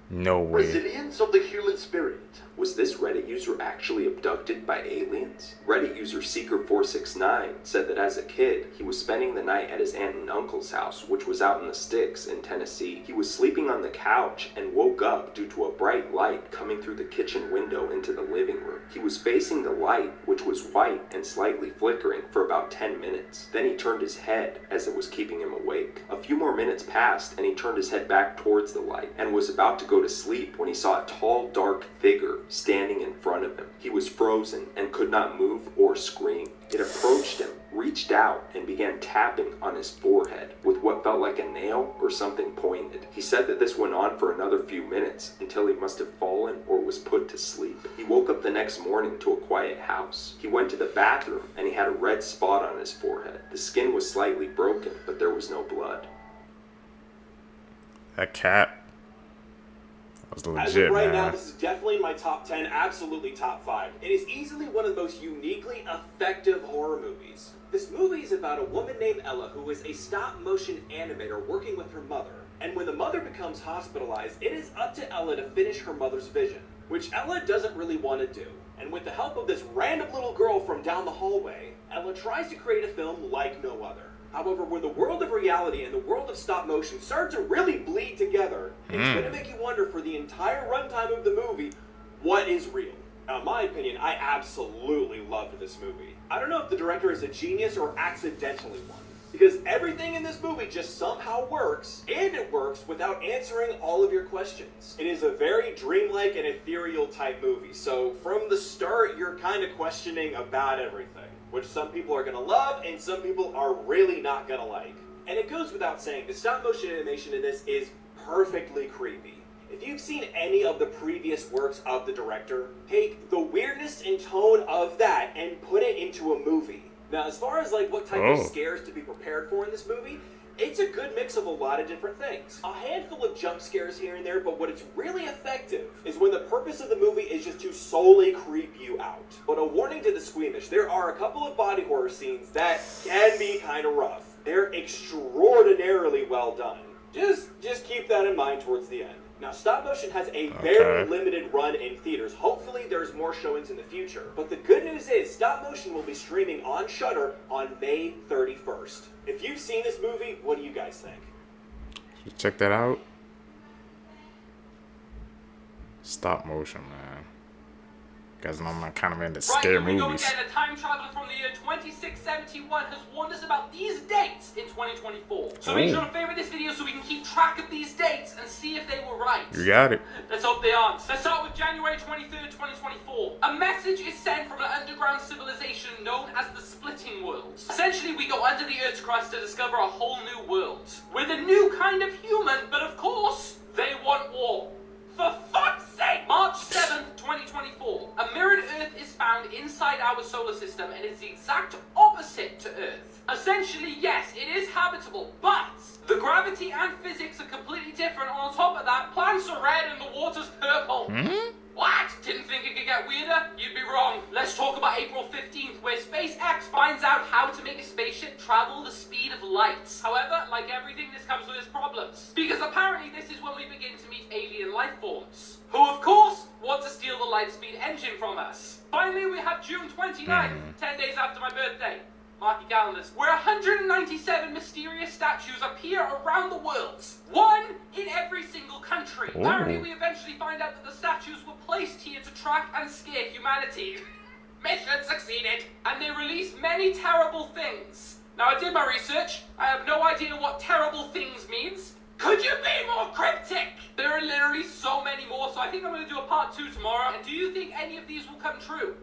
No way. Resilience of the human spirit. Was this Reddit user actually abducted by aliens? Reddit user Seeker469 said that as a kid, he was spending the night at his aunt and uncle's house, which was out in the sticks in Tennessee. He was sleeping on the couch and woke up due to a bright light coming through the kitchen window into the living room. He was facing the light, which was white and slightly flickering, for about 10 minutes. Then he turned his head as it was keeping him awake. A few more minutes passed and he turned his head back towards the light and was about to go to sleep when he saw a tall, dark figure standing in front of him. He was frozen and could not move or scream. It approached him, reached out, and began tapping on his forehead with what felt like a nail or something pointed. He said that this went on for another few minutes until he must have fallen or was put to sleep. He woke up the next morning to a quiet house. He went to the bathroom and he had a red spot on his forehead. The skin was slightly broken, but there was no blood. That cat was legit, As of right man. now, this is definitely my top 10, absolutely top 5. It is easily one of the most uniquely effective horror movies. This movie is about a woman named Ella who is a stop-motion animator working with her mother. And when the mother becomes hospitalized, it is up to Ella to finish her mother's vision, which Ella doesn't really want to do. And with the help of this random little girl from down the hallway, Ella tries to create a film like no other. However, when the world of reality and the world of stop motion start to really bleed together, it's going to make you wonder for the entire runtime of the movie, what is real? Now, in my opinion, I absolutely loved this movie. I don't know if the director is a genius or accidentally one, because everything in this movie just somehow works, and it works without answering all of your questions. It is a very dreamlike and ethereal type movie, so from the start, you're kind of questioning about everything, which some people are going to love and some people are really not going to like. And it goes without saying, the stop motion animation in this is perfectly creepy. If you've seen any of the previous works of the director, take the weirdness and tone of that and put it into a movie. Now, as far as like what type of scares to be prepared for in this movie, it's a good mix of a lot of different things. A handful of jump scares here and there, but what it's really effective is when the purpose of the movie is just to solely creep you out. But a warning to the squeamish, there are a couple of body horror scenes that can be kind of rough. They're extraordinarily well done. Just keep that in mind towards the end. Now, Stop Motion has a very limited run in theaters. Hopefully, there's more showings in the future. But the good news is, Stop Motion will be streaming on Shudder on May 31st. If you've seen this movie, what do you guys think? Check that out. Stop Motion, man. Guys, I'm kind of into scary movies. Right, here we go again. A time traveler from the year 2671 has warned us about these dates in 2024. So make sure to favorite this video so we can keep track of these dates and see if they were right. You got it. Let's hope they aren't. Let's start with January 23rd, 2024. A message is sent from an underground civilization known as the Splitting World. Essentially, we go under the Earth's crust to discover a whole new world. With a new kind of human, but of course, they want war. For fuck's sake! March 7th, 2024. A mirrored Earth is found inside our solar system and is the exact opposite to Earth. Essentially, yes, it is habitable, but the gravity and physics are completely different. On top of that, plants are red and the water's purple. What? Didn't think it could get weirder? You'd be wrong. Let's talk about April 15th, where SpaceX finds out how to make a spaceship travel the speed of light. However, like everything, this comes with its problems. Because apparently this is when we begin to meet alien life forms, who of course want to steal the light speed engine from us. Finally, we have June 29th, 10 days after my birthday. Mark your calendars. Where 197 mysterious statues appear around the world. One in every single country. Apparently, we eventually find out that the statues were placed here to track and scare humanity. Mission succeeded. And they release many terrible things. Now, I did my research. I have no idea what terrible things means. Could you be more cryptic? There are literally so many more, so I think I'm going to do a part 2 tomorrow. And do you think any of these will come true?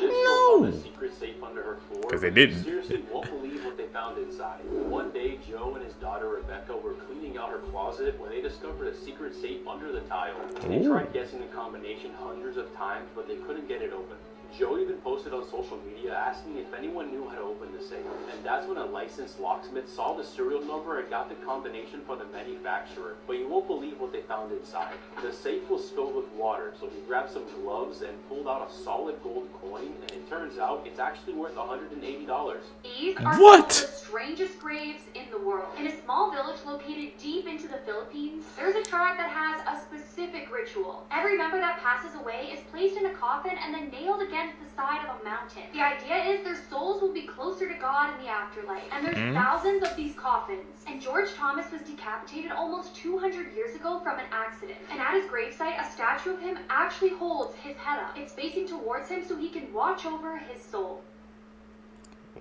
No. Secret safe under her floor. Because they didn't. Seriously won't believe what they found inside. One day, Joe and his daughter Rebecca were cleaning out her closet when they discovered a secret safe under the tile. They tried guessing the combination hundreds of times, but they couldn't get it open. Joe even posted on social media asking if anyone knew how to open the safe. And that's when a licensed locksmith saw the serial number and got the combination from the manufacturer. But you won't believe what they found inside. The safe was filled with water, so he grabbed some gloves and pulled out a solid gold coin, and it turns out it's actually worth $180. These are some of the strangest graves in the world. In a small village located deep into the Philippines, there's a tribe that has a specific ritual. Every member that passes away is placed in a coffin and then nailed against the side of a mountain. The idea is their souls will be closer to God in the afterlife. And there's thousands of these coffins. And George Thomas was decapitated almost 200 years ago from an accident. And at his gravesite, a statue of him actually holds his head up. It's facing towards him so he can watch over his soul.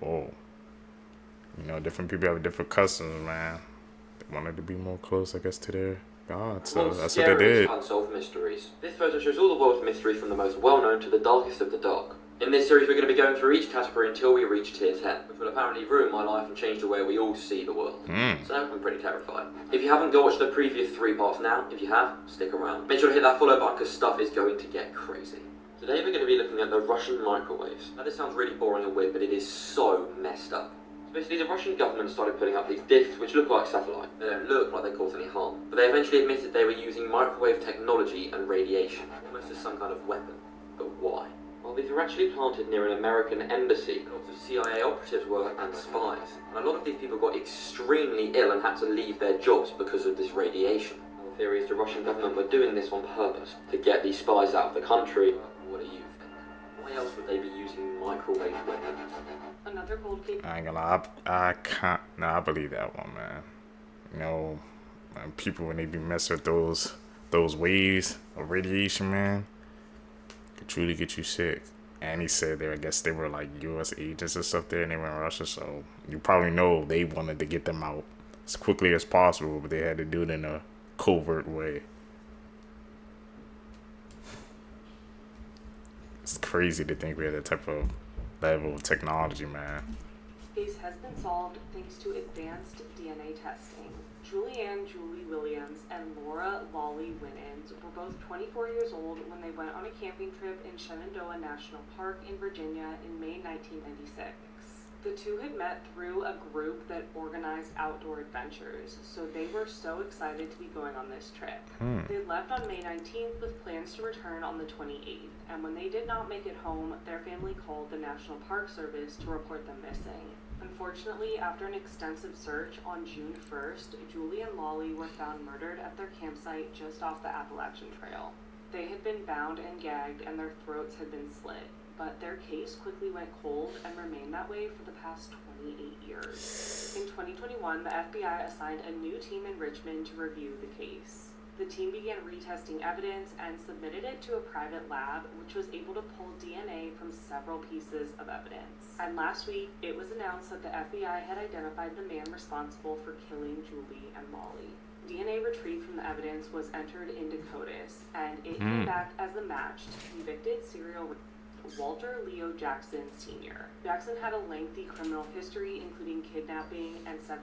Whoa. You know, different people have different customs, man. They wanted to be more close, I guess, to their God, so that's what they did. Unsolved mysteries. This photo shows all the world's mysteries from the most well-known to the darkest of the dark. In this series, we're going to be going through each category until we reach tier 10, which will apparently ruin my life and change the way we all see the world. So I'm pretty terrified. If you haven't watched the previous 3 parts now, if you have, stick around. Make sure to hit that follow button because stuff is going to get crazy. Today we're going to be looking at the Russian microwaves. Now this sounds really boring and weird, but it is so messed up. Basically, the Russian government started putting up these discs which look like satellite. They don't look like they cause any harm, but they eventually admitted they were using microwave technology and radiation, almost as some kind of weapon. But why? Well, these were actually planted near an American embassy. Lots of CIA operatives were, and spies. And a lot of these people got extremely ill and had to leave their jobs because of this radiation. Now, the theory is the Russian government were doing this on purpose, to get these spies out of the country. What do you think? Why else would they be using microwave weapons? Another gold cake. I ain't gonna lie, I can't. Nah, I believe that one, man. You know, man, people when they be messing with those waves of radiation, man, could truly get you sick. And he said there, I guess they were like U.S. agents or stuff there, and they were in Russia, so you probably know they wanted to get them out as quickly as possible, but they had to do it in a covert way. It's crazy to think we had that type of level of technology, man. Case has been solved thanks to advanced DNA testing. Julianne Julie Williams and Laura Lolly Winans were both 24 years old when they went on a camping trip in Shenandoah National Park in Virginia in May 1996. The two had met through a group that organized outdoor adventures, so they were so excited to be going on this trip. They left on May 19th with plans to return on the 28th, and when they did not make it home, their family called the National Park Service to report them missing. Unfortunately, after an extensive search on June 1st, Julie and Lolly were found murdered at their campsite just off the Appalachian Trail. They had been bound and gagged and their throats had been slit, but their case quickly went cold and remained that way for the past 28 years. In 2021, the FBI assigned a new team in Richmond to review the case. The team began retesting evidence and submitted it to a private lab, which was able to pull DNA from several pieces of evidence. And last week, it was announced that the FBI had identified the man responsible for killing Julie and Lolly. DNA retrieved from the evidence was entered into CODIS, and it came back as a match to convicted serial Walter Leo Jackson Sr. Jackson had a lengthy criminal history, including kidnapping and sex,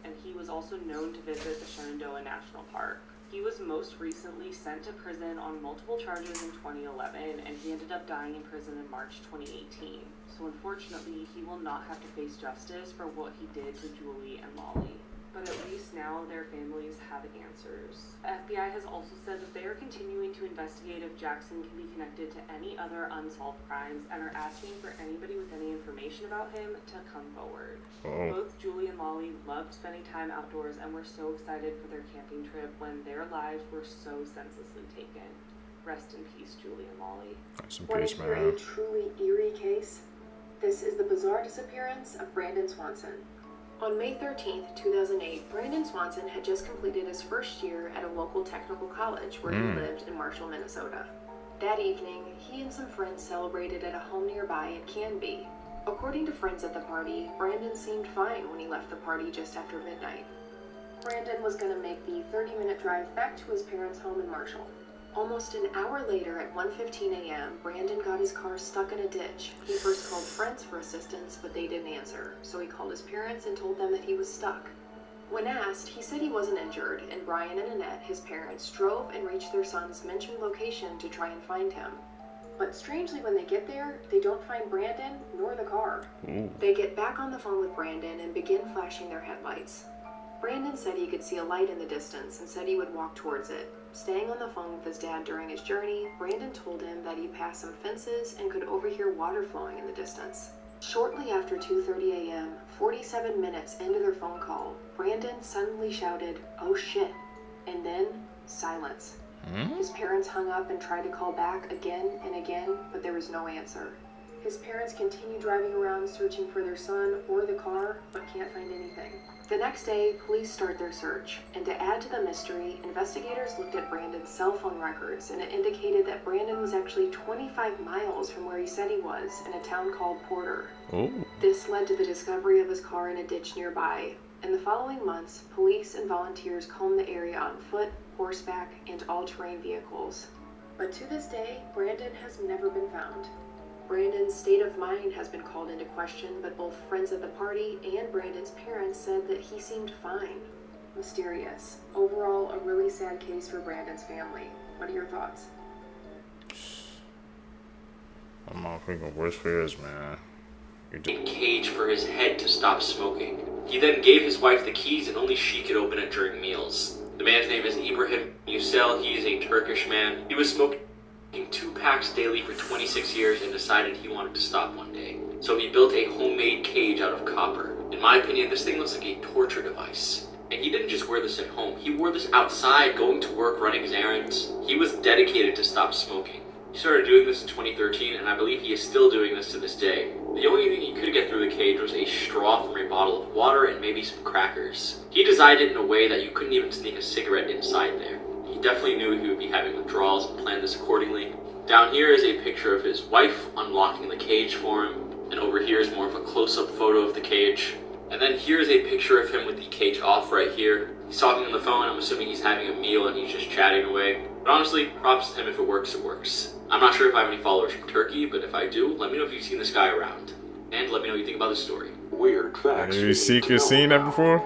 and he was also known to visit the Shenandoah National Park. He was most recently sent to prison on multiple charges in 2011, and he ended up dying in prison in March 2018. So unfortunately, he will not have to face justice for what he did to Julie and Lolly. But at least now their families have answers. The FBI has also said that they are continuing to investigate if Jackson can be connected to any other unsolved crimes and are asking for anybody with any information about him to come forward. Both Julie and Lolly loved spending time outdoors and were so excited for their camping trip when their lives were so senselessly taken. Rest in peace, Julie and Lolly. Want to hear a truly eerie case? This is the bizarre disappearance of Brandon Swanson. On May 13th, 2008, Brandon Swanson had just completed his first year at a local technical college where he lived in Marshall, Minnesota. That evening, he and some friends celebrated at a home nearby in Canby. According to friends at the party, Brandon seemed fine when he left the party just after midnight. Brandon was going to make the 30-minute drive back to his parents' home in Marshall. Almost an hour later at 1:15 a.m., Brandon got his car stuck in a ditch. He first called friends for assistance, but they didn't answer, so he called his parents and told them that he was stuck. When asked, he said he wasn't injured, and Brian and Annette, his parents, drove and reached their son's mentioned location to try and find him. But strangely, when they get there, they don't find Brandon nor the car. They get back on the phone with Brandon and begin flashing their headlights. Brandon said he could see a light in the distance and said he would walk towards it. Staying on the phone with his dad during his journey, Brandon told him that he passed some fences and could overhear water flowing in the distance. Shortly after 2:30 a.m., 47 minutes into their phone call, Brandon suddenly shouted, "Oh shit," and then silence. His parents hung up and tried to call back again and again, but there was no answer. His parents continue driving around searching for their son or the car, but can't find anything. The next day, police start their search, and to add to the mystery, investigators looked at Brandon's cell phone records, and it indicated that Brandon was actually 25 miles from where he said he was, in a town called Porter. This led to the discovery of his car in a ditch nearby. In the following months, police and volunteers combed the area on foot, horseback, and all-terrain vehicles. But to this day, Brandon has never been found. Brandon's state of mind has been called into question, but both friends at the party and Brandon's parents said that he seemed fine. Mysterious. Overall, a really sad case for Brandon's family. What are your thoughts? I'm all freaking worst fears, man. A cage for his head to stop smoking. He then gave his wife the keys and only she could open it during meals. The man's name is Ibrahim Yücel. He is a Turkish man. He was smoking 2 packs daily for 26 years and decided he wanted to stop one day. So he built a homemade cage out of copper. In my opinion, this thing looks like a torture device. And he didn't just wear this at home. He wore this outside, going to work, running his errands. He was dedicated to stop smoking. He started doing this in 2013, and I believe he is still doing this to this day. The only thing he could get through the cage was a straw from a bottle of water and maybe some crackers. He designed it in a way that you couldn't even sneak a cigarette inside there. He definitely knew he would be having withdrawals and planned this accordingly. Down here is a picture of his wife unlocking the cage for him, and over here is more of a close-up photo of the cage. And then here's a picture of him with the cage off right here. He's talking on the phone. I'm assuming he's having a meal and he's just chatting away. But honestly, props to him. If it works, it works. I'm not sure if I have any followers from Turkey, but if I do, let me know if you've seen this guy around. And let me know what you think about this story. Weird facts. Have you seen that before?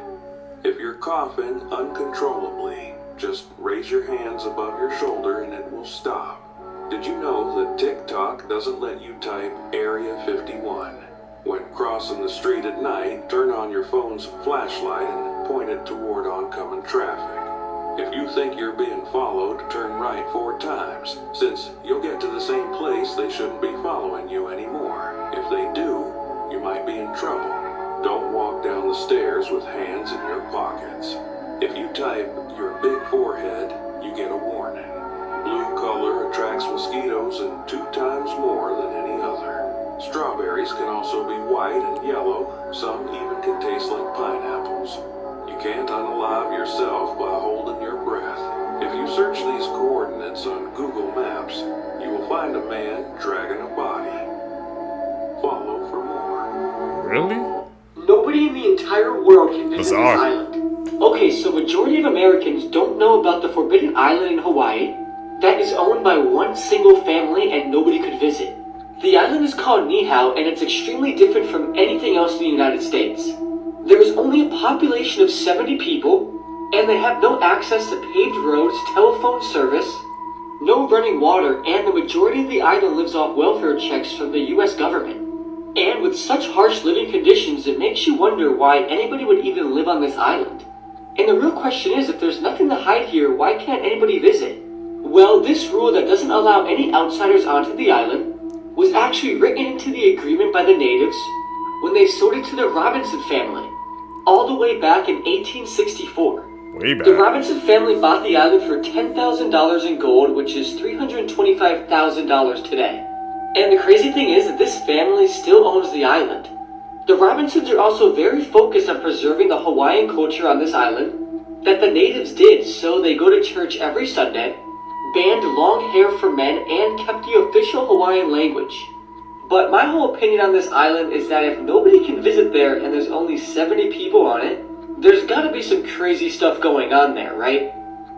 If you're coughing uncontrollably, just raise your hands above your shoulder and it will stop. Did you know that TikTok doesn't let you type Area 51? When crossing the street at night, turn on your phone's flashlight and point it toward oncoming traffic. If you think you're being followed, turn right 4 times. Since you'll get to the same place, they shouldn't be following you anymore. If they do, you might be in trouble. Don't walk down the stairs with hands in your pockets. If you type your big forehead, you get a warning. Blue color attracts mosquitoes and 2 times more than any other. Strawberries can also be white and yellow. Some even can taste like pineapples. You can't unalive yourself by holding your breath. If you search these coordinates on Google Maps, you will find a man dragging a body. Follow for more. Really? Nobody in the entire world can visit this island. Okay, so majority of Americans don't know about the Forbidden Island in Hawaii that is owned by one single family and nobody could visit. The island is called Niihau, and it's extremely different from anything else in the United States. There is only a population of 70 people, and they have no access to paved roads, telephone service, no running water, and the majority of the island lives off welfare checks from the US government. And with such harsh living conditions, it makes you wonder why anybody would even live on this island. And the real question is, if there's nothing to hide here, why can't anybody visit? Well, this rule that doesn't allow any outsiders onto the island was actually written into the agreement by the natives when they sold it to the Robinson family, all the way back in 1864. Way back. The Robinson family bought the island for $10,000 in gold, which is $325,000 today. And the crazy thing is that this family still owns the island. The Robinsons are also very focused on preserving the Hawaiian culture on this island that the natives did, so they go to church every Sunday, banned long hair for men, and kept the official Hawaiian language. But my whole opinion on this island is that if nobody can visit there and there's only 70 people on it, there's gotta be some crazy stuff going on there, right?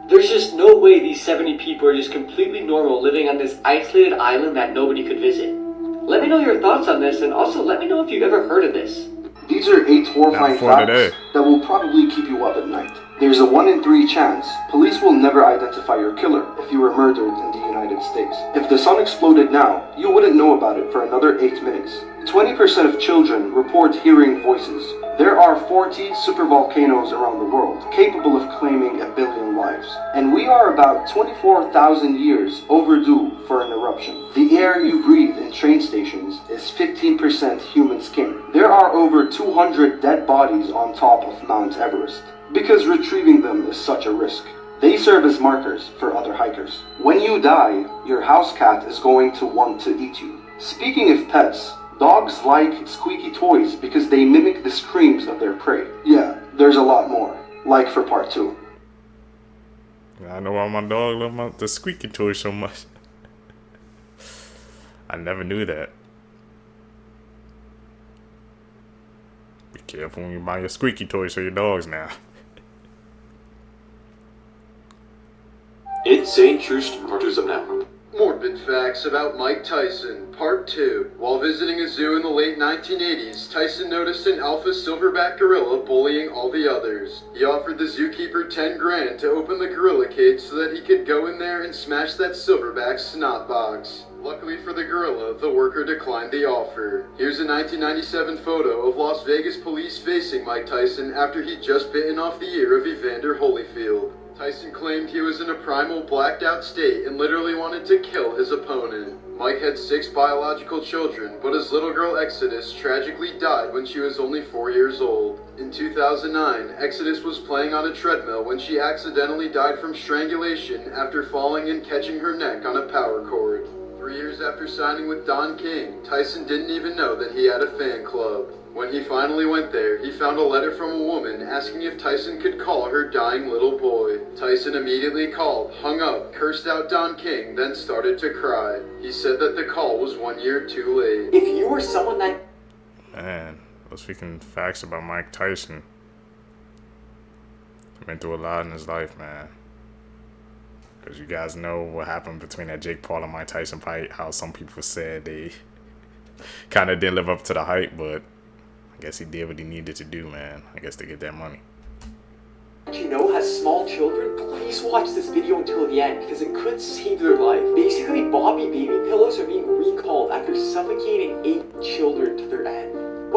There's just no way these 70 people are just completely normal living on this isolated island that nobody could visit. Let me know your thoughts on this, and also let me know if you've ever heard of this. These are 8 horrifying facts that will probably keep you up at night. There's a 1 in 3 chance police will never identify your killer if you were murdered in the United States. If the sun exploded now, you wouldn't know about it for another 8 minutes. 20% of children report hearing voices. There are 40 supervolcanoes around the world capable of claiming 1 billion lives. And we are about 24,000 years overdue for an eruption. The air you breathe in train stations is 15% human skin. There are over 200 dead bodies on top of Mount Everest, because retrieving them is such a risk. They serve as markers for other hikers. When you die, your house cat is going to want to eat you. Speaking of pets, dogs like squeaky toys because they mimic the screams of their prey. Yeah, there's a lot more. Like for part 2. I know why my dog loves the squeaky toy so much. I never knew that. Be careful when you buy your squeaky toys for your dogs now. Insane true stories now. Morbid facts about Mike Tyson, Part 2. While visiting a zoo in the late 1980s, Tyson noticed an alpha silverback gorilla bullying all the others. He offered the zookeeper 10 grand to open the gorilla cage so that he could go in there and smash that silverback's snot box. Luckily for the gorilla, the worker declined the offer. Here's a 1997 photo of Las Vegas police facing Mike Tyson after he'd just bitten off the ear of Evander Holyfield. Tyson claimed he was in a primal blacked out state and literally wanted to kill his opponent. Mike had 6 biological children, but his little girl Exodus tragically died when she was only 4 years old. In 2009, Exodus was playing on a treadmill when she accidentally died from strangulation after falling and catching her neck on a power cord. 3 years after signing with Don King, Tyson didn't even know that he had a fan club. When he finally went there, he found a letter from a woman asking if Tyson could call her dying little boy. Tyson immediately called, hung up, cursed out Don King, then started to cry. He said that the call was 1 year too late. If you were someone that... Man, those freaking facts about Mike Tyson. He went through a lot in his life, man. Because you guys know what happened between that Jake Paul and Mike Tyson fight. How some people said they kind of didn't live up to the hype, but I guess he did what he needed to do, man. I guess to get that money. You know, has small children, please watch this video until the end because it could save their life. Basically, Bobby baby pillows are being recalled after suffocating 8 children to their end.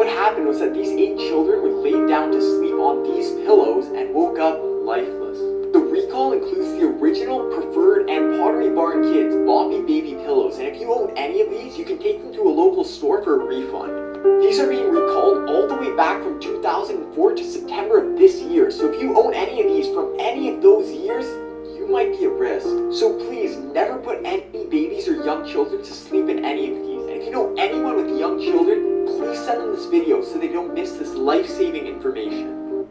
what happened was that these 8 children were laid down to sleep on these pillows and woke up lifeless. The recall includes the original, preferred, and Pottery Barn Kids Boppy Baby pillows, and if you own any of these, you can take them to a local store for a refund. These are being recalled all the way back from 2004 to September of this year, so if you own any of these from any of those years, you might be at risk. So please, never put any babies or young children to sleep in any of these, and if you know anyone with young children, please send them this video so they don't miss this life-saving information.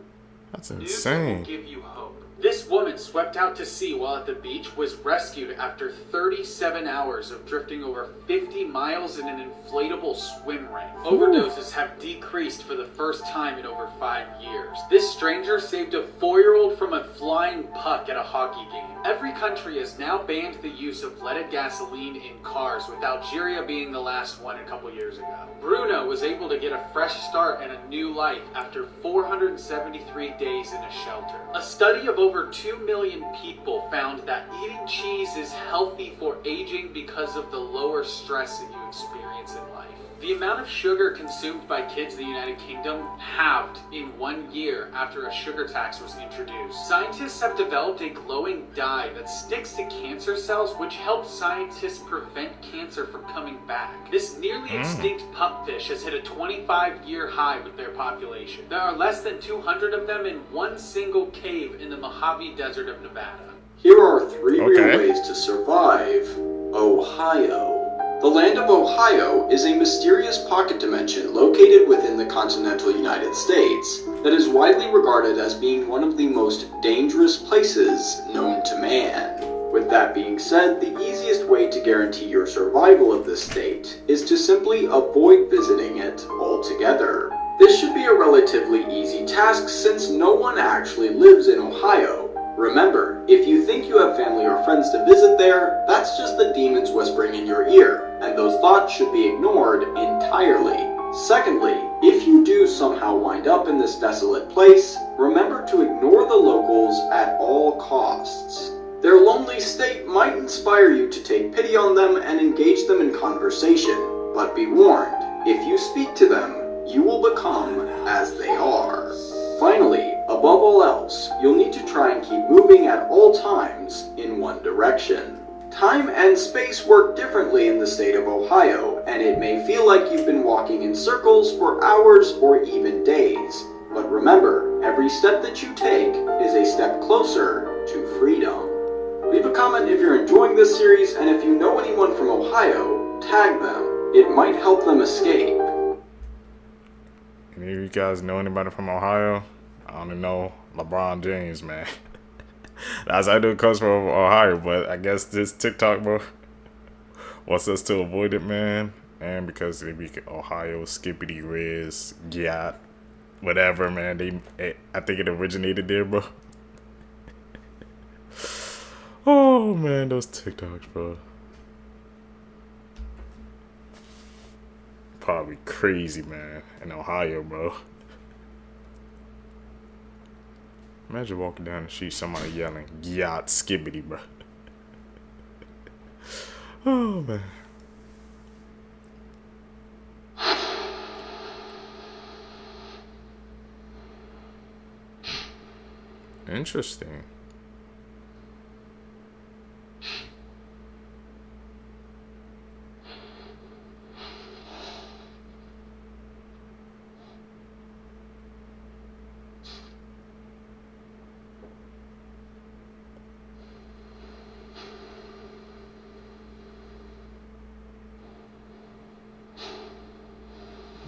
That's insane. News will give you hope. This woman swept out to sea while at the beach was rescued after 37 hours of drifting over 50 miles in an inflatable swim ring. Overdoses have decreased for the first time in over 5 years. This stranger saved a 4-year-old from a flying puck at a hockey game. Every country has now banned the use of leaded gasoline in cars, with Algeria being the last one a couple years ago. Bruno was able to get a fresh start and a new life after 473 days in a shelter. A study of over 2 million people found that eating cheese is healthy for aging because of the lower stress that you experience in life. The amount of sugar consumed by kids in the United Kingdom halved in 1 year after a sugar tax was introduced. Scientists have developed a glowing dye that sticks to cancer cells, which helps scientists prevent cancer from coming back. This nearly extinct pupfish has hit a 25-year high with their population. There are less than 200 of them in one single cave in the Mojave Desert of Nevada. Here are 3 real ways to survive Ohio. The land of Ohio is a mysterious pocket dimension located within the continental United States that is widely regarded as being one of the most dangerous places known to man. With that being said, the easiest way to guarantee your survival of this state is to simply avoid visiting it altogether. This should be a relatively easy task since no one actually lives in Ohio. Remember, if you think you have family or friends to visit there, that's just the demons whispering in your ear, and those thoughts should be ignored entirely. Secondly, if you do somehow wind up in this desolate place, remember to ignore the locals at all costs. Their lonely state might inspire you to take pity on them and engage them in conversation, but be warned, if you speak to them, you will become as they are. Finally, above all else, you'll need to try and keep moving at all times in one direction. Time and space work differently in the state of Ohio, and it may feel like you've been walking in circles for hours or even days. But remember, every step that you take is a step closer to freedom. Leave a comment if you're enjoying this series, and if you know anyone from Ohio, tag them. It might help them escape. Any of you guys know anybody from Ohio? I don't know. LeBron James, man. That's I know it comes from Ohio, but I guess this TikTok, bro, wants us to avoid it, man. And because they be Ohio, Skippity Riz, Gyat, whatever, man. I think it originated there, bro. Oh, man, those TikToks, bro. Probably crazy, man, in Ohio, bro. Imagine walking down the street, somebody yelling, "Gyat skibbity," bro. Oh, man. Interesting.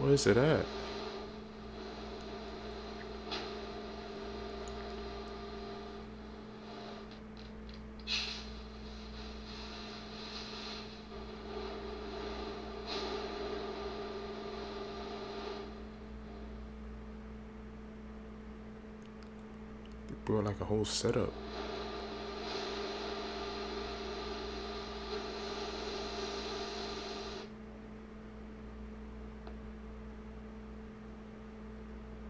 Where is it at? They brought like a whole setup.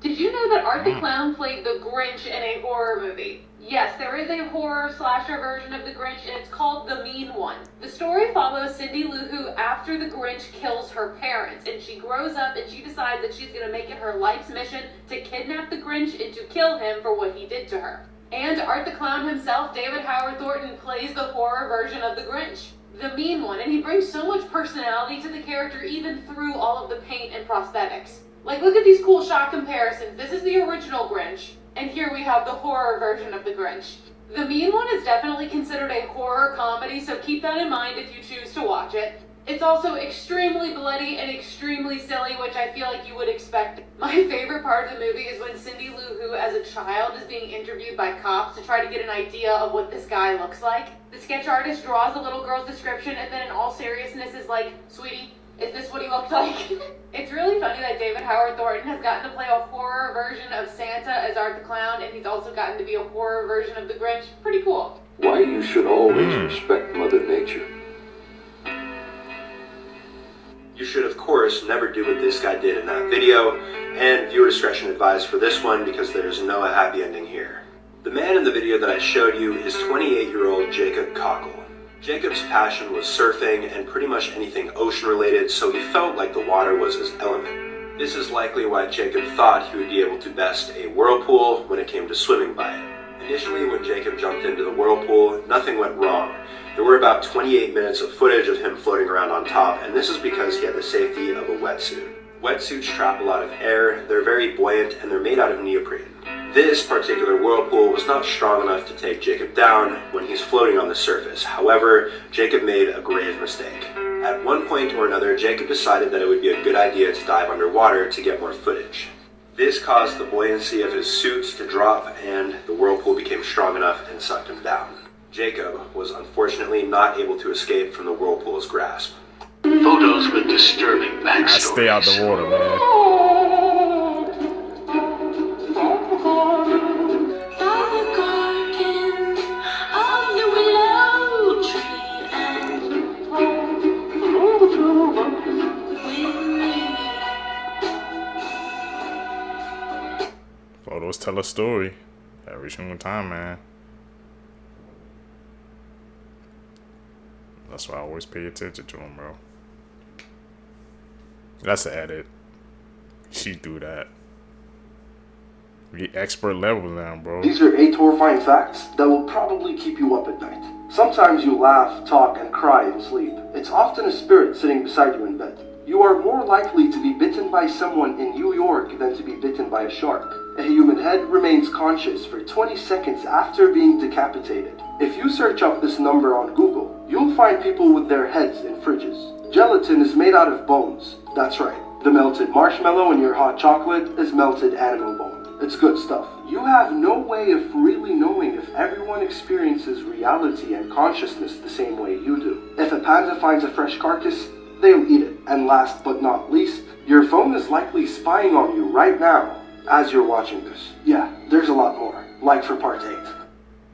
Did you know that Art the Clown played the Grinch in a horror movie? Yes, there is a horror slasher version of the Grinch, and it's called The Mean One. The story follows Cindy Lou Who after the Grinch kills her parents, and she grows up and she decides that she's going to make it her life's mission to kidnap the Grinch and to kill him for what he did to her. And Art the Clown himself, David Howard Thornton, plays the horror version of the Grinch, the mean one, and he brings so much personality to the character even through all of the paint and prosthetics. Like, look at these cool shot comparisons. This is the original Grinch, and here we have the horror version of the Grinch. The Mean One is definitely considered a horror comedy, so keep that in mind if you choose to watch it. It's also extremely bloody and extremely silly, which I feel like you would expect. My favorite part of the movie is when Cindy Lou Who, as a child, is being interviewed by cops to try to get an idea of what this guy looks like. The sketch artist draws the little girl's description and then in all seriousness is like, "Sweetie, is this what he looks like?" It's really funny that David Howard Thornton has gotten to play a horror version of Santa as Art the Clown, and he's also gotten to be a horror version of the Grinch. Pretty cool. Why you should always respect Mother Nature. You should, of course, never do what this guy did in that video, and viewer discretion advised for this one because there's no happy ending here. The man in the video that I showed you is 28-year-old Jacob Cockle. Jacob's passion was surfing and pretty much anything ocean-related, so he felt like the water was his element. This is likely why Jacob thought he would be able to best a whirlpool when it came to swimming by it. Initially, when Jacob jumped into the whirlpool, nothing went wrong. There were about 28 minutes of footage of him floating around on top, and this is because he had the safety of a wetsuit. Wetsuits trap a lot of air, they're very buoyant, and they're made out of neoprene. This particular whirlpool was not strong enough to take Jacob down when he's floating on the surface. However, Jacob made a grave mistake. At one point or another, Jacob decided that it would be a good idea to dive underwater to get more footage. This caused the buoyancy of his suit to drop, and the whirlpool became strong enough and sucked him down. Jacob was unfortunately not able to escape from the whirlpool's grasp. Photos with disturbing backstories. I stay out the water, man. Photos tell a story every single time, man. That's why I always pay attention to them, bro. That's the edit. She do that. We expert level now, bro. These are 8 horrifying facts that will probably keep you up at night. Sometimes you laugh, talk, and cry in sleep. It's often a spirit sitting beside you in bed. You are more likely to be bitten by someone in New York than to be bitten by a shark. A human head remains conscious for 20 seconds after being decapitated. If you search up this number on Google, you'll find people with their heads in fridges. Gelatin is made out of bones. That's right. The melted marshmallow in your hot chocolate is melted animal bone. It's good stuff. You have no way of really knowing if everyone experiences reality and consciousness the same way you do. If a panda finds a fresh carcass, they'll eat it. And last but not least, your phone is likely spying on you right now as you're watching this. Yeah, there's a lot more. Like for part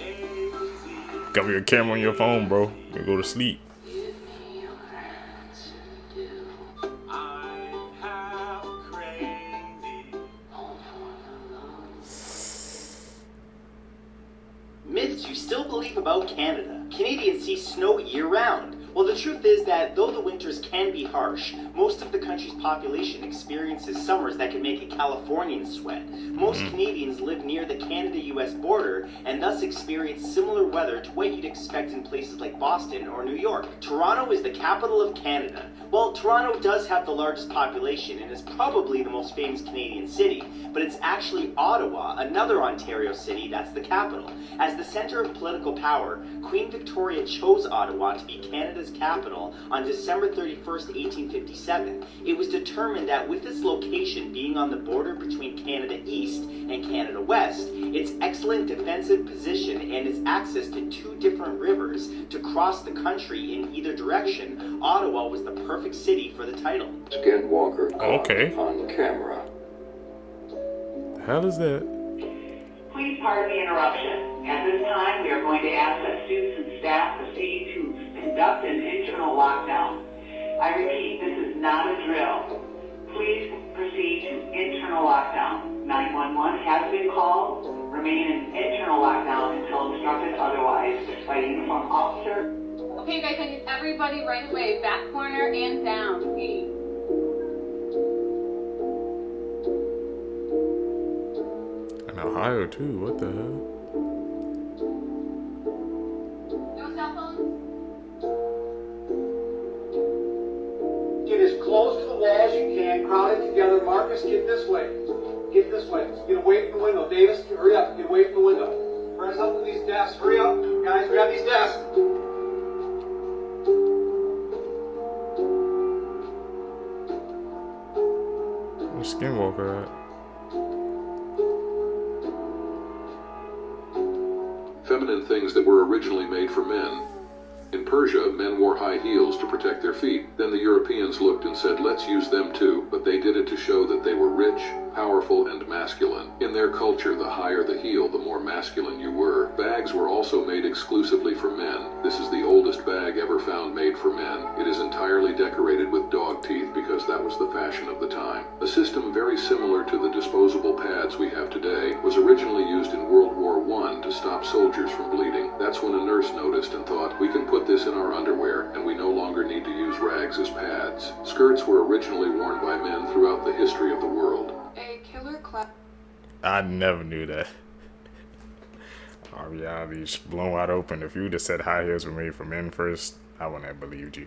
8. Cover your camera on your phone, bro. You go to sleep. Myths you still believe about Canada. Canadians see snow year-round. Well, the truth is that though the winters can be harsh, most of the country's population experiences summers that can make a Californian sweat. Most Canadians live near the Canada-US border and thus experience similar weather to what you'd expect in places like Boston or New York. Toronto is the capital of Canada. Well, Toronto does have the largest population and is probably the most famous Canadian city, but it's actually Ottawa, another Ontario city that's the capital. As the center of political power, Queen Victoria chose Ottawa to be Canada's capital on December 31st, 1857. It was determined that with its location being on the border between Canada East and Canada West, its excellent defensive position and its access to 2 different rivers to cross the country in either direction, Ottawa was the perfect city for the title. Skinwalker caught on camera. The hell is that? Please pardon the interruption. At this time, we are going to ask that students and staff proceed to conduct an internal lockdown. I repeat, this is not a drill. Please proceed to internal lockdown. 911 has been called. Remain in internal lockdown until instructed otherwise by a uniformed officer. Okay, guys, I need everybody right away. Back corner and down, please. In Ohio too, what the hell? No cell phones? Get as close to the wall as you can, crowd it together. Marcus, get this way. Get this way. Get away from the window. Davis, hurry up. Get away from the window. Press up to these desks. Hurry up. Guys, grab these desks. Where's Skinwalker at? Feminine things that were originally made for men. In Persia, men wore high heels to protect their feet. Then the Europeans looked and said, let's use them too, but they did it to show that they were rich, powerful, and masculine. In their culture, the higher the heel, the more masculine you were. Bags were also made exclusively for men. This is the oldest bag ever found made for men. It is entirely decorated with dog teeth because that was the fashion of the time. A system very similar to the disposable pads we have today was originally used in World War I to stop soldiers from bleeding. That's when a nurse noticed and thought, we can put this in our underwear and we no longer need to use rags as pads. Skirts were originally worn by men throughout the history of the world. A killer clown. I never knew that. Our reality's blown wide open. If you would have said high heels were made for men first, I wouldn't have believed you.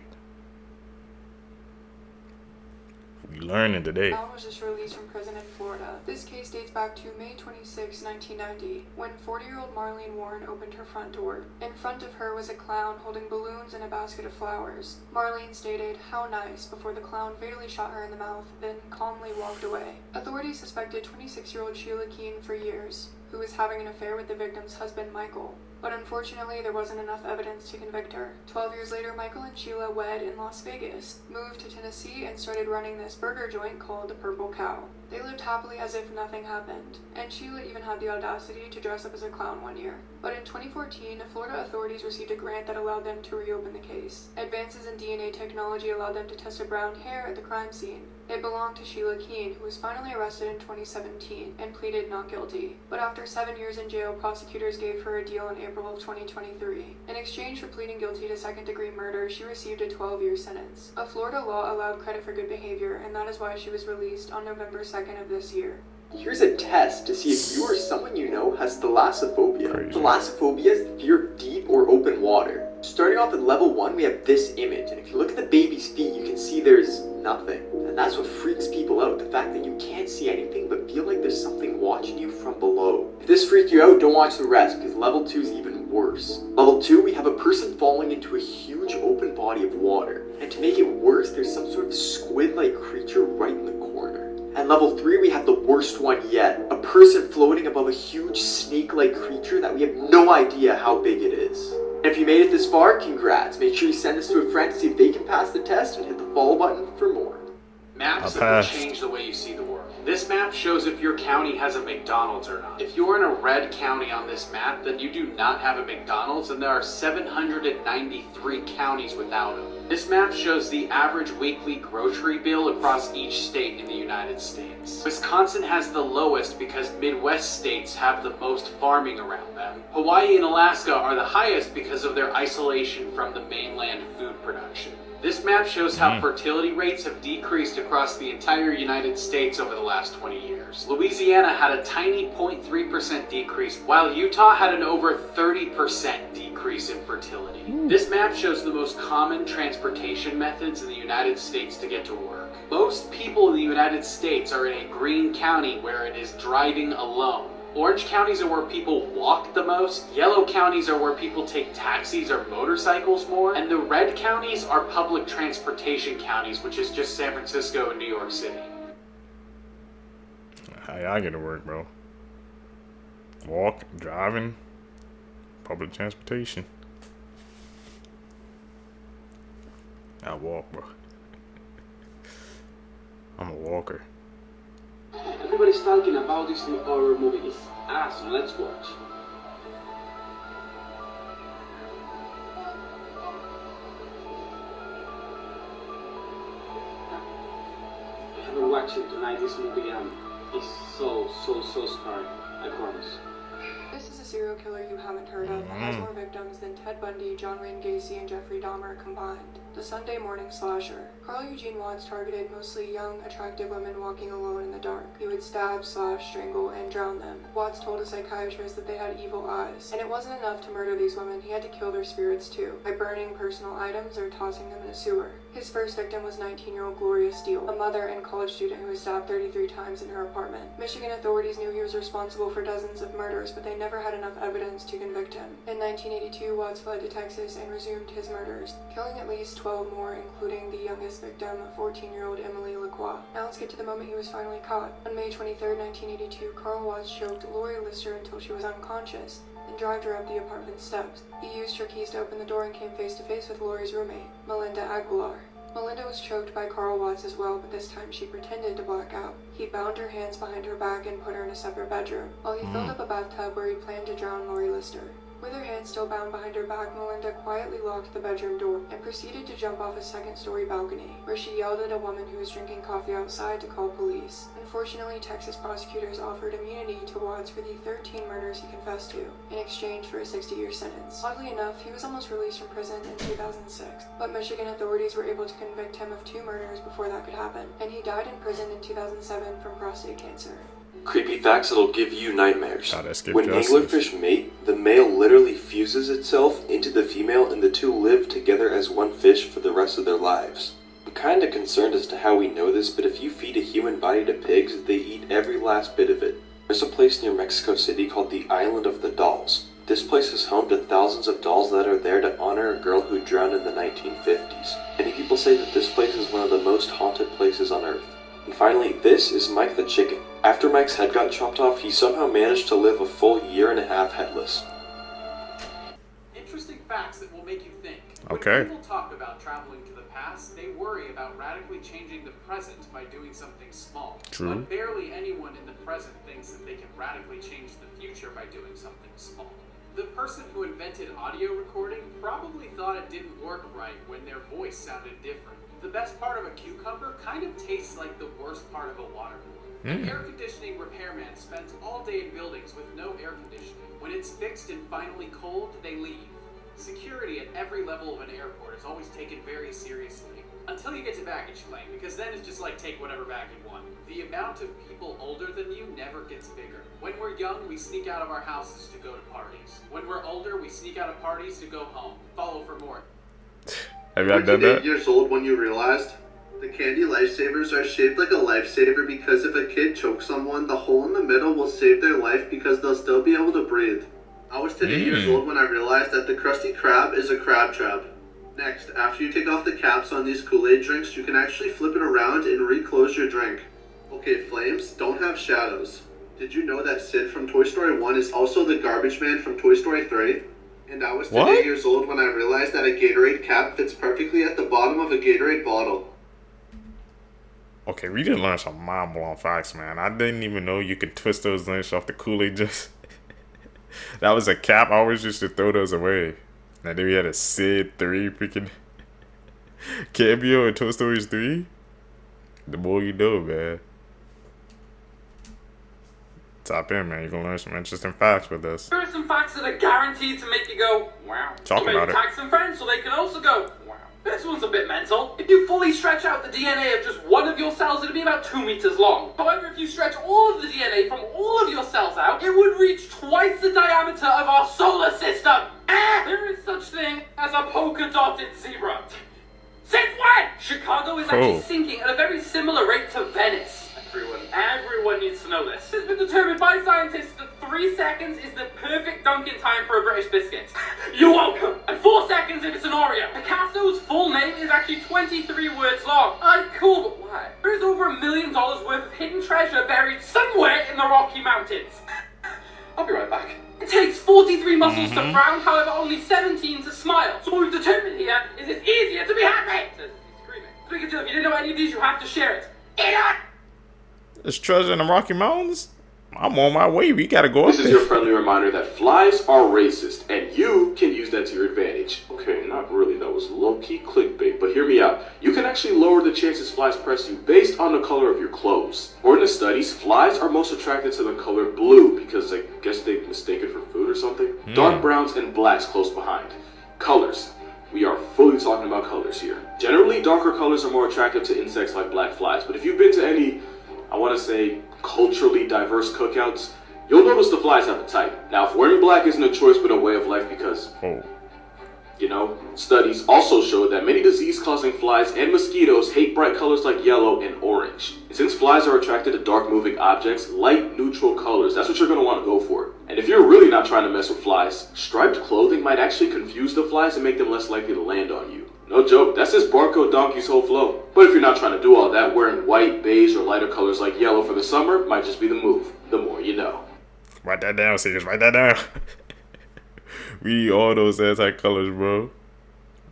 We learning today. Clown was just released from prison in Florida. This case dates back to May 26, 1990, when 40-year-old Marlene Warren opened her front door. In front of her was a clown holding balloons and a basket of flowers. Marlene stated, "How nice," before the clown fatally shot her in the mouth, then calmly walked away. Authorities suspected 26-year-old Sheila Keene for years, who was having an affair with the victim's husband, Michael. But unfortunately, there wasn't enough evidence to convict her. 12 years later, Michael and Sheila wed in Las Vegas, moved to Tennessee, and started running this burger joint called the Purple Cow. They lived happily as if nothing happened, and Sheila even had the audacity to dress up as a clown one year. But in 2014, Florida authorities received a grant that allowed them to reopen the case. Advances in DNA technology allowed them to test a brown hair at the crime scene. It belonged to Sheila Keene, who was finally arrested in 2017 and pleaded not guilty. But after 7 years in jail, prosecutors gave her a deal in April of 2023. In exchange for pleading guilty to second-degree murder, she received a 12-year sentence. A Florida law allowed credit for good behavior, and that is why she was released on November 2nd of this year. Here's a test to see if you or someone you know has thalassophobia. Thalassophobia is the fear of deep or open water. Starting off at level 1, we have this image, and if you look at the baby's feet, you can see there's nothing. And that's what freaks people out, the fact that you can't see anything but feel like there's something watching you from below. If this freaked you out, don't watch the rest, because level 2 is even worse. Level 2, we have a person falling into a huge open body of water. And to make it worse, there's some sort of squid-like creature right in the corner. And level 3, we have the worst one yet. A person floating above a huge snake-like creature that we have no idea how big it is. And if you made it this far, congrats. Make sure you send this to a friend to see if they can pass the test and hit the follow button for more. Maps that will change the way you see the world. This map shows if your county has a McDonald's or not. If you're in a red county on this map, then you do not have a McDonald's, and there are 793 counties without them. This map shows the average weekly grocery bill across each state in the United States. Wisconsin has the lowest because Midwest states have the most farming around them. Hawaii and Alaska are the highest because of their isolation from the mainland food production. This map shows how fertility rates have decreased across the entire United States over the last 20 years. Louisiana had a tiny 0.3% decrease, while Utah had an over 30% decrease in fertility. This map shows the most common transportation methods in the United States to get to work. Most people in the United States are in a green county where it is driving alone. Orange counties are where people walk the most, yellow counties are where people take taxis or motorcycles more, and the red counties are public transportation counties, which is just San Francisco and New York City. How y'all get to work, bro? Walk, driving, public transportation. I walk, bro. I'm a walker. Everybody's talking about this new horror movie. It's awesome. Let's watch. I haven't watched it tonight. This movie, is so scarred. I promise. This is a serial killer you haven't heard of and has more victims than Ted Bundy, John Wayne Gacy, and Jeffrey Dahmer combined. The Sunday morning slasher. Carl Eugene Watts targeted mostly young, attractive women walking alone in the dark. He would stab, slash, strangle, and drown them. Watts told a psychiatrist that they had evil eyes. And it wasn't enough to murder these women, he had to kill their spirits too, by burning personal items or tossing them in a sewer. His first victim was 19-year-old Gloria Steele, a mother and college student who was stabbed 33 times in her apartment. Michigan authorities knew he was responsible for dozens of murders, but they never had enough evidence to convict him. In 1982, Watts fled to Texas and resumed his murders, killing at least 12 more, including the youngest victim, 14-year-old Emily Lacroix. Now let's get to the moment he was finally caught. On May 23, 1982, Carl Watts choked Lori Lister until she was unconscious and dragged her up the apartment steps. He used her keys to open the door and came face to face with Lori's roommate, Melinda Aguilar. Melinda was choked by Carl Watts as well, but this time she pretended to black out. He bound her hands behind her back and put her in a separate bedroom, while he filled up a bathtub where he planned to drown Lori Lister. With her hands still bound behind her back, Melinda quietly locked the bedroom door and proceeded to jump off a second-story balcony, where she yelled at a woman who was drinking coffee outside to call police. Unfortunately, Texas prosecutors offered immunity to Watts for the 13 murders he confessed to, in exchange for a 60-year sentence. Oddly enough, he was almost released from prison in 2006, but Michigan authorities were able to convict him of 2 murders before that could happen, and he died in prison in 2007 from prostate cancer. Creepy facts that'll give you nightmares. When justice. anglerfish mate, the male literally fuses itself into the female and the two live together as one fish for the rest of their lives. I'm kinda concerned as to how we know this, but if you feed a human body to pigs, they eat every last bit of it. There's a place near Mexico City called the Island of the Dolls. This place is home to thousands of dolls that are there to honor a girl who drowned in the 1950s. Many people say that this place is one of the most haunted places on Earth. And finally, this is Mike the chicken. After Mike's head got chopped off, he somehow managed to live a full 1.5 years headless. Interesting facts that will make you think. Okay. When people talk about traveling to the past, they worry about radically changing the present by doing something small. True. But barely anyone in the present thinks that they can radically change the future by doing something small. The person who invented audio recording probably thought it didn't work right when their voice sounded different. The best part of a cucumber kind of tastes like the worst part of a watermelon. An air conditioning repairman spends all day in buildings with no air conditioning. When it's fixed and finally cold, they leave. Security at every level of an airport is always taken very seriously. Until you get to baggage claim, because then it's just like take whatever bag you want. The amount of people older than you never gets bigger. When we're young, we sneak out of our houses to go to parties. When we're older, we sneak out of parties to go home. Follow for more. Have you done that? 8 years old when you realized the candy lifesavers are shaped like a lifesaver because if a kid chokes someone, the hole in the middle will save their life because they'll still be able to breathe. I was 10 years old when I realized that the Krusty Krab is a crab trap. Next, after you take off the caps on these Kool-Aid drinks, you can actually flip it around and reclose your drink. Okay, flames don't have shadows. Did you know that Sid from Toy Story 1 is also the garbage man from Toy Story 3? And I was 10 years old when I realized that a Gatorade cap fits perfectly at the bottom of a Gatorade bottle. Okay, we did learn some mind-blowing facts, man. I didn't even know you could twist those links off the Kool-Aid just... That was a cap. I always used to throw those away. And then we had a Sid 3 freaking cameo in Toy Story 3. The more you know, man. Top in, man. You're gonna learn some interesting facts with this. Here are some facts that are guaranteed to make you go, wow. Talk about it. Tag some friends so they can also go, wow. This one's a bit mental. If you fully stretch out the DNA of just one of your cells, it'd be about 2 meters long. However, if you stretch all of the DNA from all of your cells out, it would reach twice the diameter of our solar system. There is such thing as a polka-dotted zebra. Since when? Chicago is actually sinking at a very similar rate to Venice. Everyone needs to know this. It's been determined by scientists that 3 seconds is the perfect dunking time for a British biscuit. You're welcome. And 4 seconds if it's an Oreo. Picasso's full name is actually 23 words long. Cool, but why? There is over $1 million worth of hidden treasure buried somewhere in the Rocky Mountains. I'll be right back. It takes 43 muscles to frown, however only 17 to smile. So what we've determined here is it's easier to be happy. Says he's screaming. Speaking of, if you didn't know any of these, you have to share it. There's treasure in the Rocky Mountains? I'm on my way. We gotta go up This is your friendly reminder that flies are racist, and you can use that to your advantage. Okay, not really. That was low-key clickbait, but hear me out. You can actually lower the chances flies press you based on the color of your clothes. According to studies, flies are most attracted to the color blue because I guess they mistake it for food or something. Dark browns and blacks close behind. Colors. We are fully talking about colors here. Generally, darker colors are more attractive to insects like black flies, but if you've been to any, I want to say, culturally diverse cookouts, you'll notice the flies have a type. Now, if wearing black isn't a choice but a way of life because, you know, studies also show that many disease-causing flies and mosquitoes hate bright colors like yellow and orange. And since flies are attracted to dark-moving objects, light, neutral colors, that's what you're going to want to go for. And if you're really not trying to mess with flies, striped clothing might actually confuse the flies and make them less likely to land on you. No joke, that's this barcode donkey's whole flow. But if you're not trying to do all that, wearing white, beige, or lighter colors like yellow for the summer might just be the move. The more you know. Write that down, Seekers. Write that down. We need all those anti-colors, bro.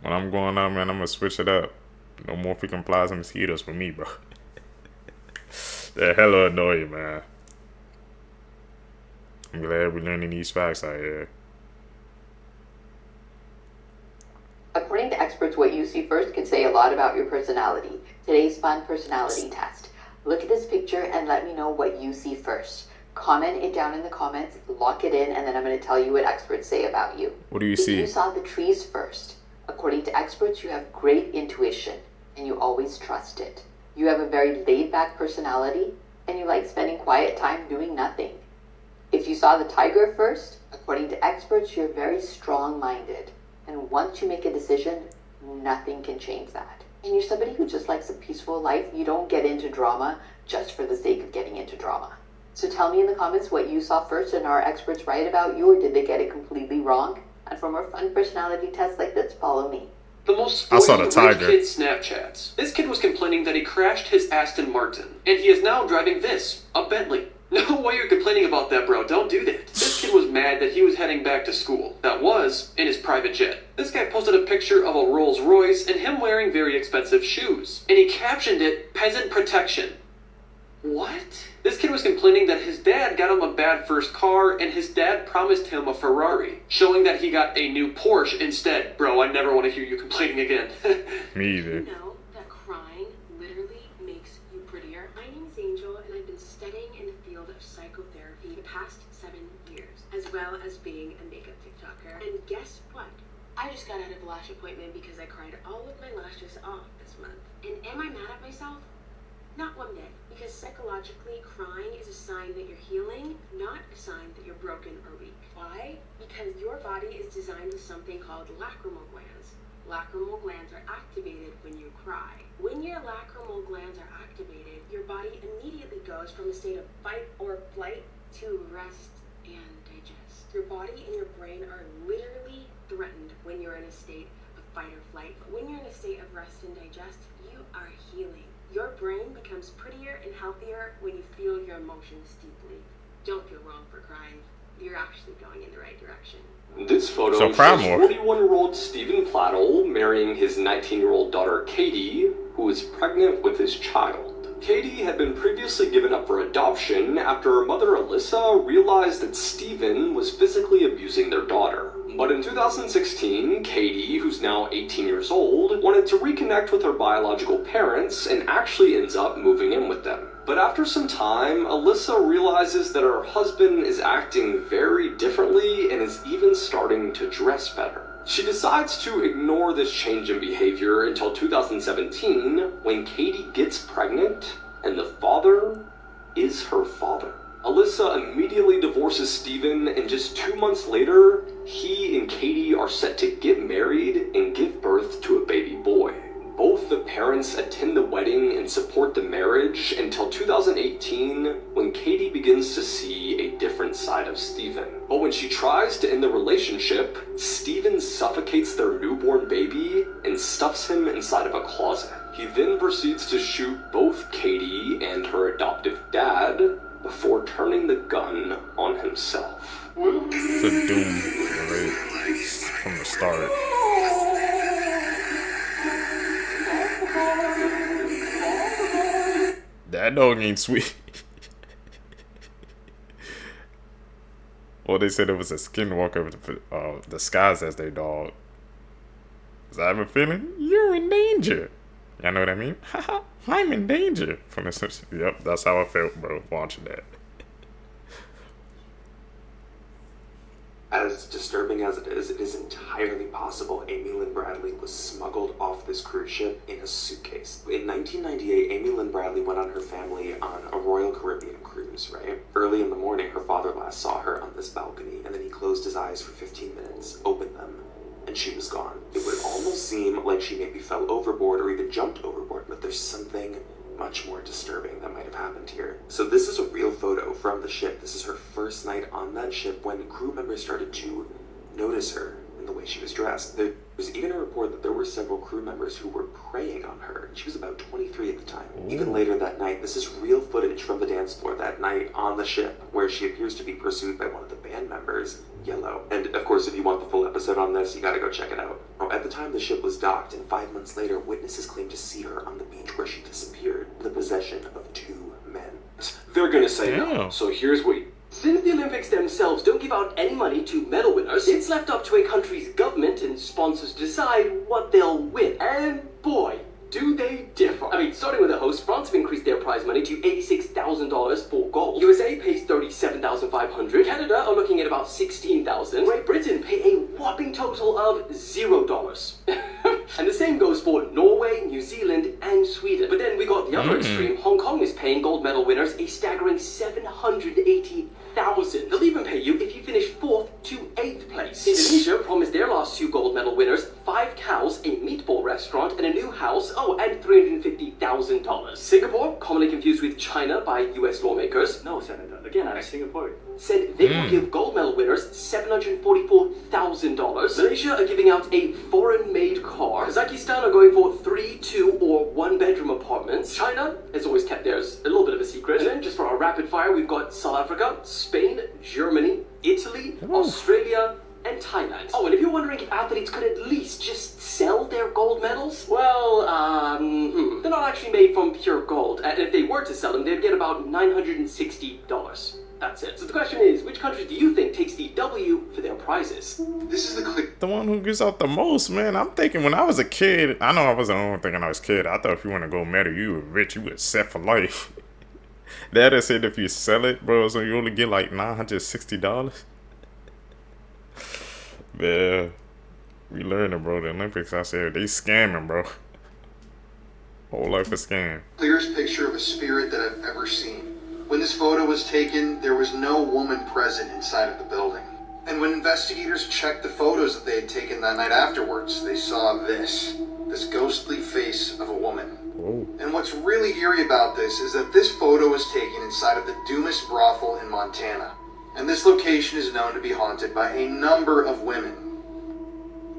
When I'm going out, man, I'm gonna switch it up. No more freaking flies and mosquitoes for me, bro. They're hella annoying, man. I'm glad we're learning these facts out here. According to experts, what you see first can say a lot about your personality. Today's fun personality test. Look at this picture and let me know what you see first. Comment it down in the comments, lock it in, and then I'm going to tell you what experts say about you. What do you see? If you saw the trees first, according to experts, you have great intuition and you always trust it. You have a very laid-back personality and you like spending quiet time doing nothing. If you saw the tiger first, according to experts, you're very strong-minded. And once you make a decision, nothing can change that. And you're somebody who just likes a peaceful life. You don't get into drama just for the sake of getting into drama. So tell me in the comments what you saw first and are experts right about you, or did they get it completely wrong? And for more fun personality tests like this, follow me. The most I saw the rich tiger. kid Snapchats. This kid was complaining that he crashed his Aston Martin, and he is now driving this, a Bentley. No way you're complaining about that, bro. Don't do that. This kid was mad that he was heading back to school. That was in his private jet. This guy posted a picture of a Rolls Royce and him wearing very expensive shoes. And he captioned it, peasant protection. What? This kid was complaining that his dad got him a bad first car and his dad promised him a Ferrari, showing that he got a new Porsche instead. Bro, I never want to hear you complaining again. Me either. You know that crying literally makes you prettier? My name is Angel and I've been studying in the field of psychotherapy the past 7 years, as well as being a makeup TikToker. And guess what? I just got out of a lash appointment because I cried all of my lashes off this month. And am I mad at myself? Not one bit, because psychologically, crying is a sign that you're healing, not a sign that you're broken or weak. Why? Because your body is designed with something called lacrimal glands. Lacrimal glands are activated when you cry. When your lacrimal glands are activated, your body immediately goes from a state of fight or flight to rest and digest. Your body and your brain are literally threatened when you're in a state of fight or flight. But when you're in a state of rest and digest, you are healing. Your brain becomes prettier and healthier when you feel your emotions deeply. Don't feel wrong for crying. You're actually going in the right direction. This photo shows 41-year-old Steven Platl marrying his 19-year-old daughter Katie, who is pregnant with his child. Katie had been previously given up for adoption after her mother Alyssa realized that Steven was physically abusing their daughter. But in 2016, Katie, who's now 18 years old, wanted to reconnect with her biological parents and actually ends up moving in with them. But after some time, Alyssa realizes that her husband is acting very differently and is even starting to dress better. She decides to ignore this change in behavior until 2017, when Katie gets pregnant and the father is her father. Alyssa immediately divorces Steven, and just 2 months later, he and Katie are set to get married and give birth to a baby boy. Both the parents attend the wedding and support the marriage until 2018, when Katie begins to see a different side of Steven. But when she tries to end the relationship, Steven suffocates their newborn baby and stuffs him inside of a closet. He then proceeds to shoot both Katie and her adoptive dad before turning the gun on himself. It's a doom right from the start. That dog ain't sweet. Well, they said it was a skinwalker disguised as their dog. Cause I have a feeling you're in danger. Y'all know what I mean? Haha, I'm in danger. From the Simpsons. Yep, that's how I felt, bro, watching that. As disturbing as it is entirely possible Amy Lynn Bradley was smuggled off this cruise ship in a suitcase. In 1998, Amy Lynn Bradley went on her family on a Royal Caribbean cruise, right? Early in the morning, her father last saw her on this balcony, and then he closed his eyes for 15 minutes, opened them, and she was gone. It would almost seem like she maybe fell overboard or even jumped overboard, but there's something much more disturbing that might have happened here. So this is a real photo from the ship. This is her first night on that ship when crew members started to notice her in the way she was dressed. There was even a report that there were several crew members who were preying on her. She was about 23 at the time. Even later that night, this is real footage from the dance floor that night on the ship where she appears to be pursued by one of the band members, Yellow. And of course, if you want the full episode on this, you gotta go check it out. Now, at the time the ship was docked, and 5 months later, witnesses claimed to see her on the beach where she disappeared in the possession of 2 men. They're gonna say no. So here's what Since the Olympics themselves don't give out any money to medal winners, it's left up to a country's government and sponsors to decide what they'll win. And boy, do they differ. I mean, starting with the host, France have increased their prize money to $86,000 for gold. USA pays $37,500. Canada are looking at about $16,000. Great Britain pay a whopping total of $0. And the same goes for Norway, New Zealand, and Sweden. But then we got the other extreme. Hong Kong is paying gold medal winners a staggering $780,000. They'll even pay you if you finish 4th to 8th place. Indonesia promised their last 2 gold medal winners 5 cows, a meatball restaurant, and a new house. Oh, and $350,000. Singapore, commonly confused with China by US lawmakers. No, Senator. Again, I'm Singapore. Said they will give gold medal winners $744,000. Malaysia are giving out a foreign-made car. Kazakhstan are going for 3, 2, or 1-bedroom apartments. China has always kept theirs a little bit of a secret. And then, just for our rapid fire, we've got South Africa, Spain, Germany, Italy, Australia, and Thailand. Oh, and if you're wondering if athletes could at least just sell their gold medals, well, they're not actually made from pure gold. And if they were to sell them, they'd get about $960. That's it. So the question is, which country do you think takes the W for their prizes? This is the one who gives out the most, man. I'm thinking when I was a kid, I know I wasn't the only thinking I was a kid. I thought if you want to go medal, you were rich, you were set for life. Dad said if you sell it, bro, so you only get like $960. Yeah, we learning, bro. The Olympics, I said, they scamming, bro. Whole life a scam. Clearest picture of a spirit that I've ever seen. When this photo was taken, there was no woman present inside of the building. And when investigators checked the photos that they had taken that night afterwards, they saw this ghostly face of a woman. Whoa. And what's really eerie about this is that this photo was taken inside of the Dumas brothel in Montana. And this location is known to be haunted by a number of women.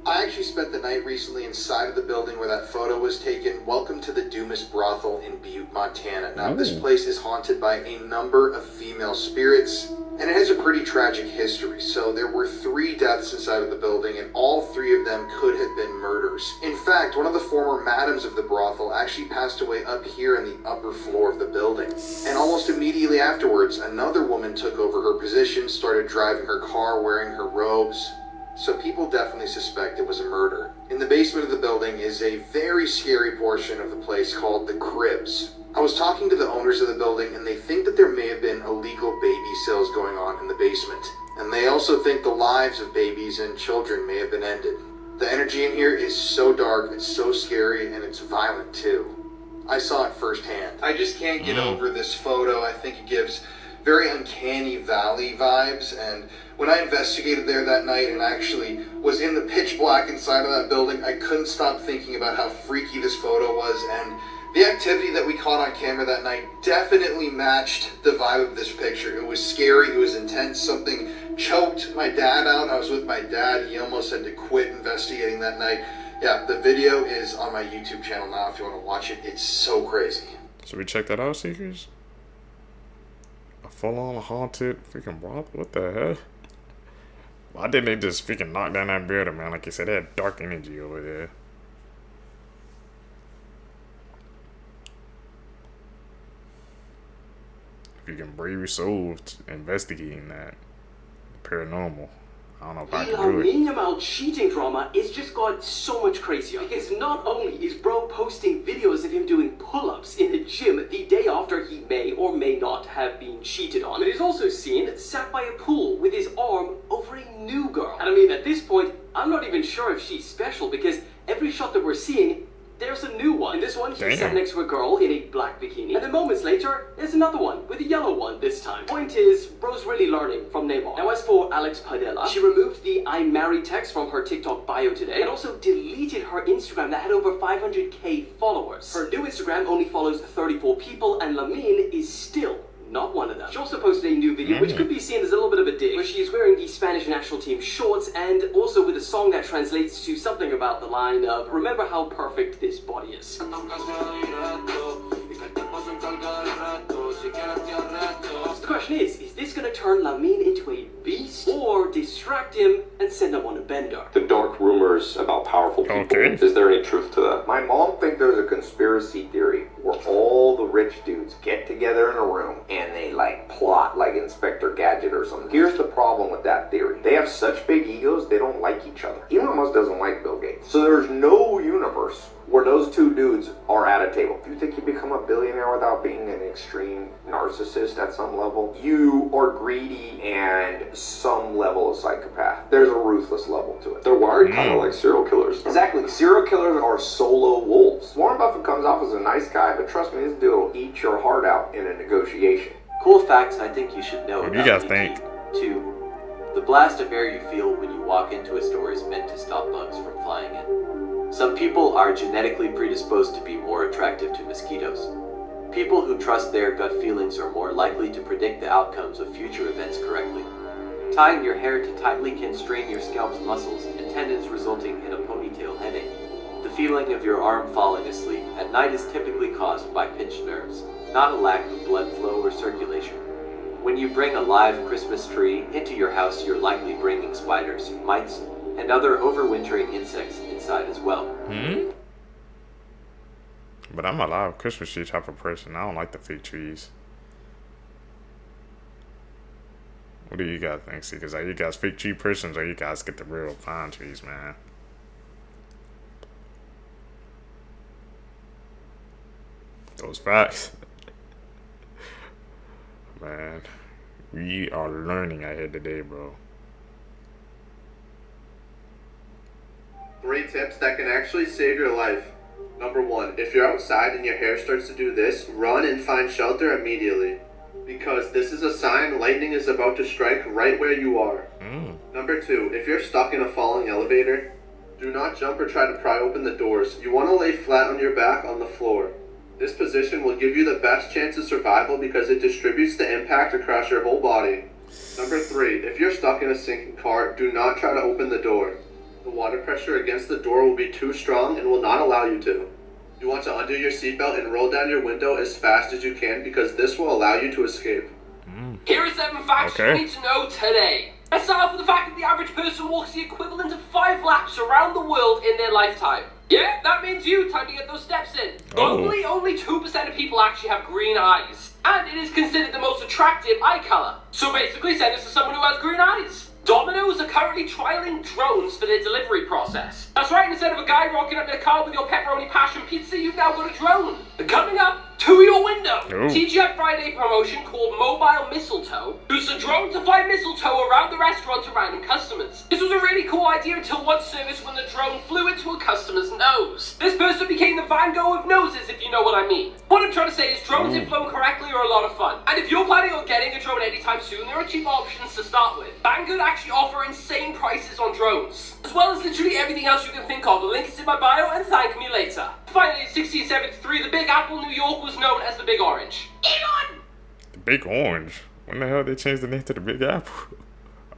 I actually spent the night recently inside of the building where that photo was taken. Welcome to the Dumas brothel in Butte, Montana. Now, this place is haunted by a number of female spirits, and it has a pretty tragic history. So there were 3 deaths inside of the building, and all 3 of them could have been murders. In fact, one of the former madams of the brothel actually passed away up here in the upper floor of the building. And almost immediately afterwards, another woman took over her position, started driving her car, wearing her robes. So people definitely suspect it was a murder. In the basement of the building is a very scary portion of the place called the Cribs. I was talking to the owners of the building, and they think that there may have been illegal baby sales going on in the basement. And they also think the lives of babies and children may have been ended. The energy in here is so dark, it's so scary, and it's violent too. I saw it firsthand. I just can't get over this photo. I think it gives very uncanny valley vibes, and when I investigated there that night and actually was in the pitch black inside of that building, I couldn't stop thinking about how freaky this photo was, and the activity that we caught on camera that night definitely matched the vibe of this picture. It was scary, it was intense, something choked my dad out. I was with my dad, he almost had to quit investigating that night. Yeah, the video is on my YouTube channel now if you want to watch it. It's so crazy. Should we check that out, Seekers? A full-on haunted freaking brothel? What the hell? Why didn't they just freaking knock down that building, man? Like you said, they had dark energy over there. If you can brave your soul investigating that, paranormal. I don't know if I The can do it. Lamine amount cheating drama is just got so much crazier. Because not only is bro posting videos of him doing pull-ups in the gym the day after he may or may not have been cheated on, but he's also seen sat by a pool with his arm over a new girl. And I mean, at this point, I'm not even sure if she's special because every shot that we're seeing, there's a new one. In this one, he's sat next to a girl in a black bikini. And then moments later, there's another one with a yellow one this time. Point is, bro's really learning from Neymar. Now as for Alex Padilla, she removed the I'm married text from her TikTok bio today and also deleted her Instagram that had over 500k followers. Her new Instagram only follows 34 people and Lamine is still not one of them. She also posted a new video, which could be seen as a little bit of a dig, where she is wearing the Spanish national team shorts and also with a song that translates to something about the line of, remember how perfect this body is. So the question is this going to turn Lamine into a beast or distract him and send him on a bender? The dark rumors about powerful people. Is there any truth to that? My mom thinks there's a conspiracy theory where all the rich dudes get together in a room and they like plot like Inspector Gadget or something. Here's the problem with that theory. They have such big egos, they don't like each other. Elon Musk doesn't like Bill Gates. So there's no universe where those two dudes are at a table. Do you think you become a billionaire without being an extreme narcissist at some level? You are greedy and some level of psychopath. There's a ruthless level to it. They're wired kind of like serial killers. Exactly. Serial killers are solo wolves. Warren Buffett comes off as a nice guy, but trust me, this dude will eat your heart out in a negotiation. Cool facts I think you should know. What do you guys think? 2. The blast of air you feel when you walk into a store is meant to stop bugs from flying in. Some people are genetically predisposed to be more attractive to mosquitoes. People who trust their gut feelings are more likely to predict the outcomes of future events correctly. Tying your hair too tightly can strain your scalp's muscles and tendons, resulting in a ponytail headache. The feeling of your arm falling asleep at night is typically caused by pinched nerves, not a lack of blood flow or circulation. When you bring a live Christmas tree into your house, you're likely bringing spiders, mites, and other overwintering insects inside as well. But I'm a live Christmas tree type of person. I don't like the fig trees. What do you guys think? See, because are you guys fig tree persons or you guys get the real pine trees, man? Those facts. Man, we are learning out here today, bro. 3 tips that can actually save your life. Number 1, if you're outside and your hair starts to do this, run and find shelter immediately. Because this is a sign lightning is about to strike right where you are. Number 2, if you're stuck in a falling elevator, do not jump or try to pry open the doors. You want to lay flat on your back on the floor. This position will give you the best chance of survival because it distributes the impact across your whole body. Number 3, if you're stuck in a sinking car, do not try to open the door. The water pressure against the door will be too strong and will not allow you to. You want to undo your seatbelt and roll down your window as fast as you can because this will allow you to escape. Here are 7 facts you need to know today. Let's start off with the fact that the average person walks the equivalent of 5 laps around the world in their lifetime. Yeah, that means you, time to get those steps in. Globally, only 2% of people actually have green eyes. And it is considered the most attractive eye color. So basically, send this to someone who has green eyes. Domino's are currently trialing drones for their delivery process. That's right, instead of a guy rocking up in a car with your pepperoni passion pizza, you've now got a drone. Coming up to your window. TGI Friday promotion called Mobile Mistletoe used a drone to fly mistletoe around the restaurant to random customers. This was a really cool idea until one service when the drone flew into a customer's nose. This person became the Van Gogh of noses, if you know what I mean. What I'm trying to say is drones, if flown correctly, are a lot of fun. And if you're planning on getting a drone anytime soon, there are cheap options to start with. Banggood actually offer insane prices on drones, as well as literally everything else you can think of. The link is in my bio, and thank me later. Finally, in 1673, the Big Apple, New York was known as the Big Orange. Elon! The Big Orange? When the hell they changed the name to the Big Apple?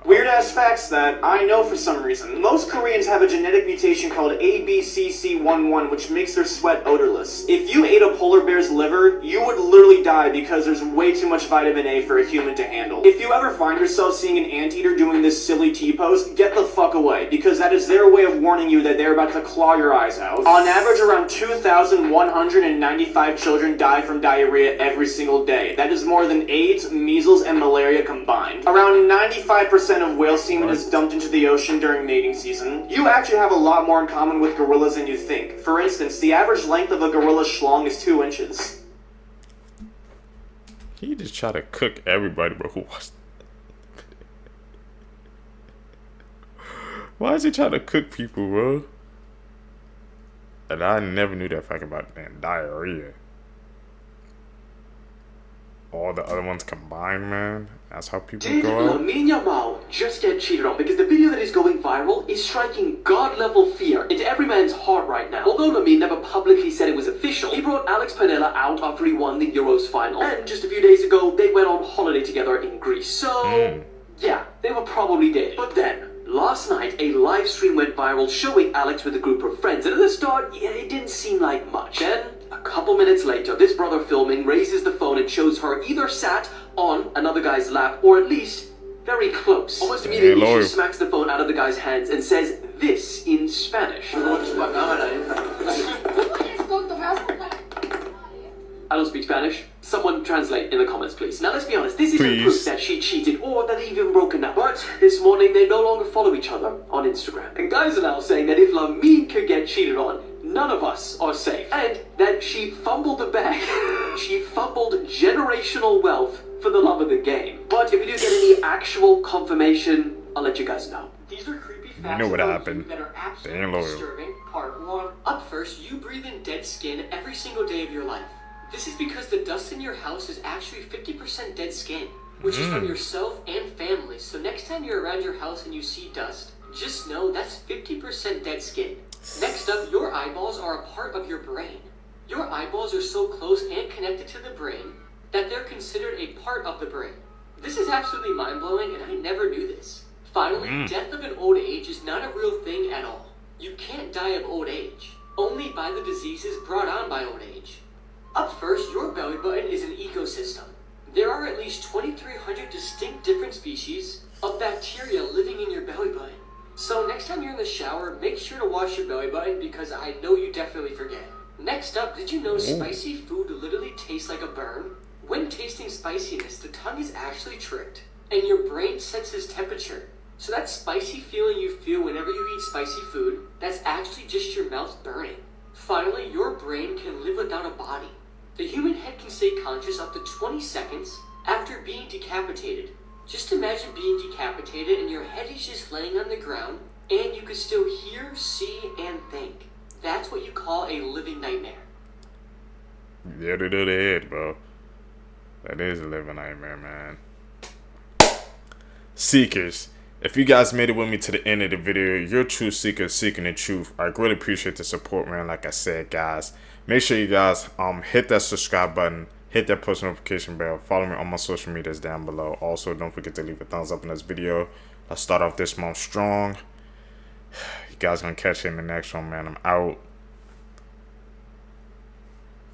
Weird ass facts that I know for some reason. Most Koreans have a genetic mutation called ABCC11, which makes their sweat odorless. If you ate a polar bear's liver, you would literally die because there's way too much vitamin A for a human to handle. If you ever find yourself seeing an anteater doing this silly T-pose, get the fuck away, because that is their way of warning you that they're about to claw your eyes out. On average, around 2,195 children die from diarrhea every single day. That is more than AIDS, measles, and malaria combined. Around 95% 90% of whale semen is dumped into the ocean during mating season. You actually have a lot more in common with gorillas than you think. For instance, the average length of a gorilla's schlong is 2 inches. He just try to cook everybody, bro. Who was? Why is he trying to cook people, bro? And I never knew that fact about damn diarrhea. All the other ones combined, man. That's how people Did go out. Lamine just get cheated on? Because the video that is going viral is striking god-level fear into every man's heart right now. Although Lamine never publicly said it was official, he brought Alex Panella out after he won the Euros final. And just a few days ago, they went on holiday together in Greece. So, yeah, they were probably dating. But then, last night, a live stream went viral showing Alex with a group of friends. And at the start, yeah, it didn't seem like much. Then, a couple minutes later, this brother filming raises the phone and shows her either sat on another guy's lap or at least very close. Almost immediately, she smacks the phone out of the guy's hands and says this in Spanish. I don't speak Spanish. Someone translate in the comments, please. Now, let's be honest. This isn't proof that she cheated or that they've even broken up. But this morning, they no longer follow each other on Instagram. And guys are now saying that if Lamine could get cheated on, none of us are safe. And that she fumbled the bag. She fumbled generational wealth for the love of the game. But if we do get any actual confirmation, I'll let you guys know. These are creepy facts You know what happened. that are They ain't absolutely loyal. disturbing. Part 1. Up first, you breathe in dead skin every single day of your life. This is because the dust in your house is actually 50% dead skin, which is from yourself and family. So next time you're around your house and you see dust, just know that's 50% dead skin. Next up, your eyeballs are a part of your brain. Your eyeballs are so close and connected to the brain that they're considered a part of the brain. This is absolutely mind-blowing, and I never knew this. Finally, death of an old age is not a real thing at all. You can't die of old age, only by the diseases brought on by old age. Up first, your belly button is an ecosystem. There are at least 2,300 distinct different species of bacteria living in your belly button. So next time you're in the shower, make sure to wash your belly button because I know you definitely forget. Next up, did you know spicy food literally tastes like a burn? When tasting spiciness, the tongue is actually tricked, and your brain senses temperature. So that spicy feeling you feel whenever you eat spicy food, that's actually just your mouth burning. Finally, your brain can live without a body. The human head can stay conscious up to 20 seconds after being decapitated. Just imagine being decapitated and your head is just laying on the ground and you can still hear, see, and think. That's what you call a living nightmare. Yeah, they do the head, bro. That is a living nightmare, man. Seekers, if you guys made it with me to the end of the video, you're true seekers seeking the truth. I really appreciate the support, man. Like I said, guys, make sure you guys hit that subscribe button, hit that post notification bell, follow me on my social medias down below. Also, don't forget to leave a thumbs up in this video. Let's start off this month strong. You guys gonna catch it in the next one, man. I'm out.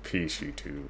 Peace, YouTube.